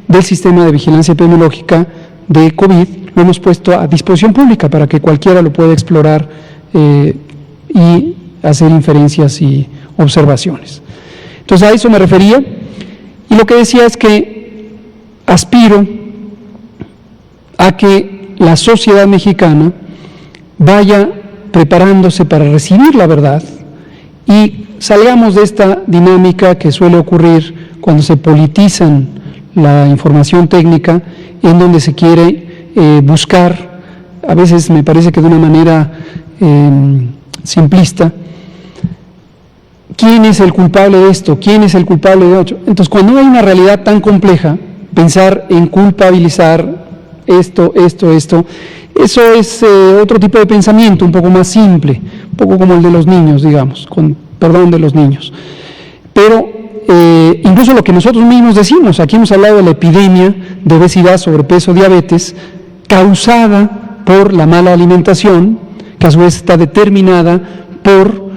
del sistema de vigilancia epidemiológica de COVID. Lo hemos puesto a disposición pública para que cualquiera lo pueda explorar y hacer inferencias y observaciones. Entonces a eso me refería, y lo que decía es que aspiro a que la sociedad mexicana vaya preparándose para recibir la verdad y salgamos de esta dinámica que suele ocurrir cuando se politizan la información técnica, en donde se quiere buscar, a veces me parece que de una manera simplista, ¿quién es el culpable de esto? ¿Quién es el culpable de otro? Entonces, cuando hay una realidad tan compleja, pensar en culpabilizar esto, eso es otro tipo de pensamiento, un poco más simple, un poco como el de los niños, digamos, con perdón de los niños. Pero incluso lo que nosotros mismos decimos, aquí hemos hablado de la epidemia de obesidad, sobrepeso, diabetes, causada por la mala alimentación, que a su vez está determinada por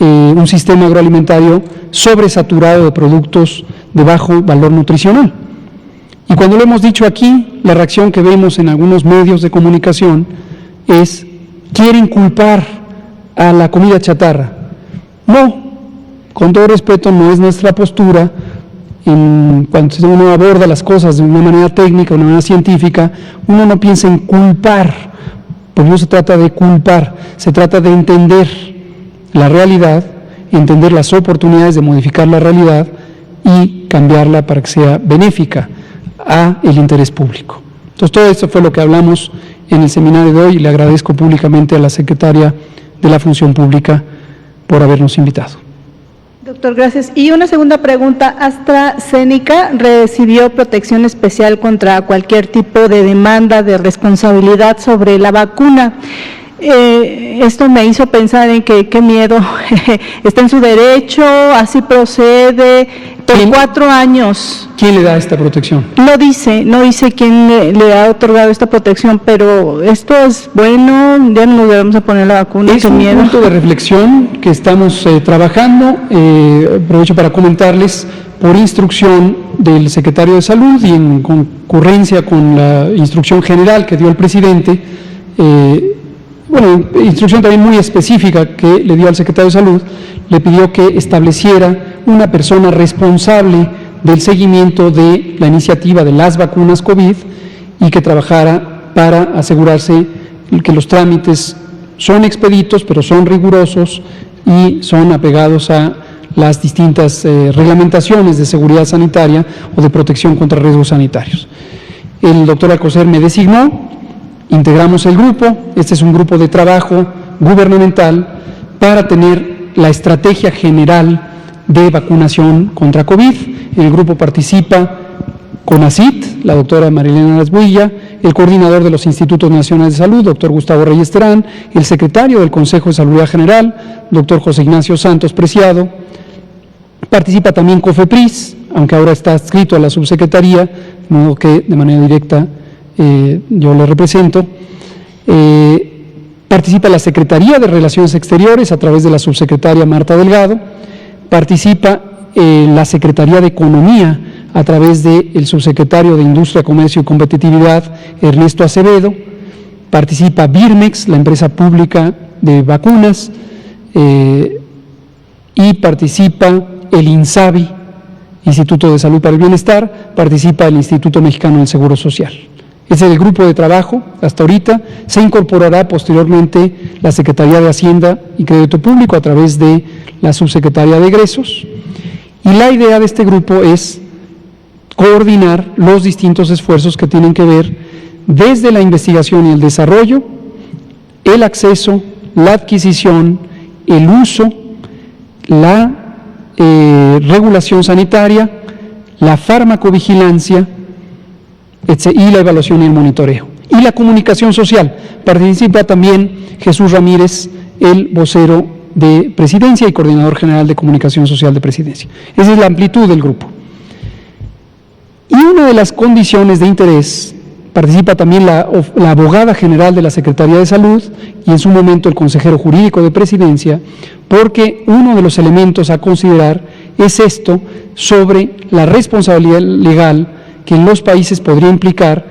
un sistema agroalimentario sobresaturado de productos de bajo valor nutricional. Y cuando lo hemos dicho aquí, la reacción que vemos en algunos medios de comunicación es, quieren culpar a la comida chatarra. No, con todo respeto, no es nuestra postura. Cuando uno aborda las cosas de una manera técnica, de una manera científica, uno no piensa en culpar, porque no se trata de culpar, se trata de entender la realidad, entender las oportunidades de modificar la realidad y cambiarla para que sea benéfica a el interés público. Entonces, todo esto fue lo que hablamos en el seminario de hoy y le agradezco públicamente a la secretaria de la Función Pública por habernos invitado. Doctor, gracias. Y una segunda pregunta. AstraZeneca recibió protección especial contra cualquier tipo de demanda de responsabilidad sobre la vacuna. Esto me hizo pensar en que qué miedo, está en su derecho, así procede, por 4 años. ¿Quién le da esta protección? No dice quién le ha otorgado esta protección, pero esto es bueno, ya no nos debemos a poner la vacuna, es qué un miedo. punto de reflexión que estamos trabajando, aprovecho para comentarles, por instrucción del secretario de Salud y en concurrencia con la instrucción general que dio el presidente, instrucción también muy específica que le dio al secretario de Salud, le pidió que estableciera una persona responsable del seguimiento de la iniciativa de las vacunas COVID y que trabajara para asegurarse que los trámites son expeditos, pero son rigurosos y son apegados a las distintas reglamentaciones de seguridad sanitaria o de protección contra riesgos sanitarios. El doctor Alcocer me designó, integramos el grupo, este es un grupo de trabajo gubernamental para tener la estrategia general de vacunación contra COVID. En el grupo participa CONACYT, la doctora Marilena Lasbuilla, el coordinador de los Institutos Nacionales de Salud, doctor Gustavo Reyes Terán, el secretario del Consejo de Salud General, doctor José Ignacio Santos Preciado. Participa también COFEPRIS, aunque ahora está adscrito a la subsecretaría, de modo que de manera directa yo le represento. Participa la Secretaría de Relaciones Exteriores a través de la subsecretaria Marta Delgado. Participa la Secretaría de Economía a través del subsecretario de Industria, Comercio y Competitividad, Ernesto Acevedo. Participa Birmex, la empresa pública de vacunas, y participa el INSABI, Instituto de Salud para el Bienestar, participa el Instituto Mexicano del Seguro Social. Ese es el grupo de trabajo hasta ahorita. Se incorporará posteriormente la Secretaría de Hacienda y Crédito Público a través de la Subsecretaría de Egresos. Y la idea de este grupo es coordinar los distintos esfuerzos que tienen que ver desde la investigación y el desarrollo, el acceso, la adquisición, el uso, la regulación sanitaria, la farmacovigilancia y la evaluación y el monitoreo. Y la comunicación social. Participa también Jesús Ramírez, el vocero de Presidencia y coordinador general de comunicación social de Presidencia. Esa es la amplitud del grupo. Y una de las condiciones de interés participa también la abogada general de la Secretaría de Salud y en su momento el consejero jurídico de Presidencia, porque uno de los elementos a considerar es esto sobre la responsabilidad legal que en los países podría implicar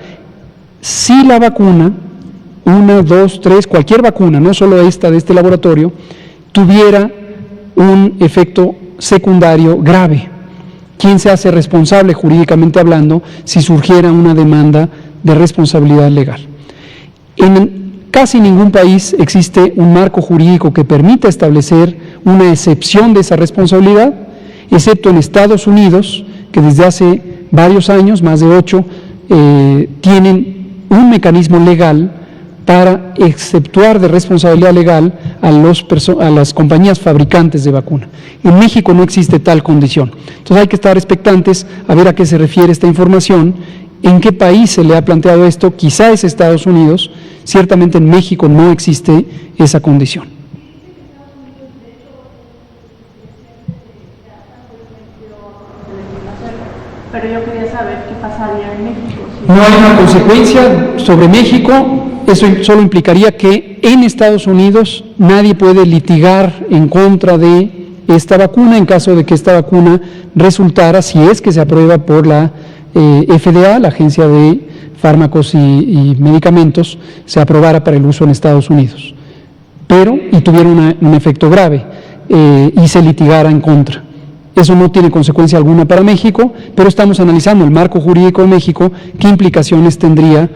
si la vacuna, 1, 2, 3, cualquier vacuna, no solo esta de este laboratorio, tuviera un efecto secundario grave. ¿Quién se hace responsable jurídicamente hablando si surgiera una demanda de responsabilidad legal? En casi ningún país existe un marco jurídico que permita establecer una excepción de esa responsabilidad, excepto en Estados Unidos, que desde hace varios años, más de 8, tienen un mecanismo legal para exceptuar de responsabilidad legal a las compañías fabricantes de vacuna. En México no existe tal condición. Entonces hay que estar expectantes a ver a qué se refiere esta información, en qué país se le ha planteado esto, quizá es Estados Unidos, ciertamente en México no existe esa condición. Pero yo quería saber qué pasaría en México. No hay una consecuencia sobre México, eso solo implicaría que en Estados Unidos nadie puede litigar en contra de esta vacuna en caso de que esta vacuna resultara, si es que se aprueba por la FDA, la Agencia de Fármacos y Medicamentos, se aprobara para el uso en Estados Unidos, y tuviera un efecto grave y se litigara en contra. Eso no tiene consecuencia alguna para México, pero estamos analizando el marco jurídico de México, qué implicaciones tendría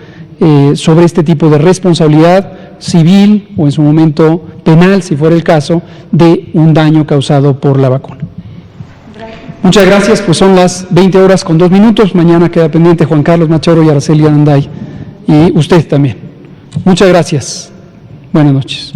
sobre este tipo de responsabilidad civil o en su momento penal, si fuera el caso, de un daño causado por la vacuna. Muchas gracias, pues son las 20:02. Mañana queda pendiente Juan Carlos Machoro y Araceli Ananday, y usted también. Muchas gracias. Buenas noches.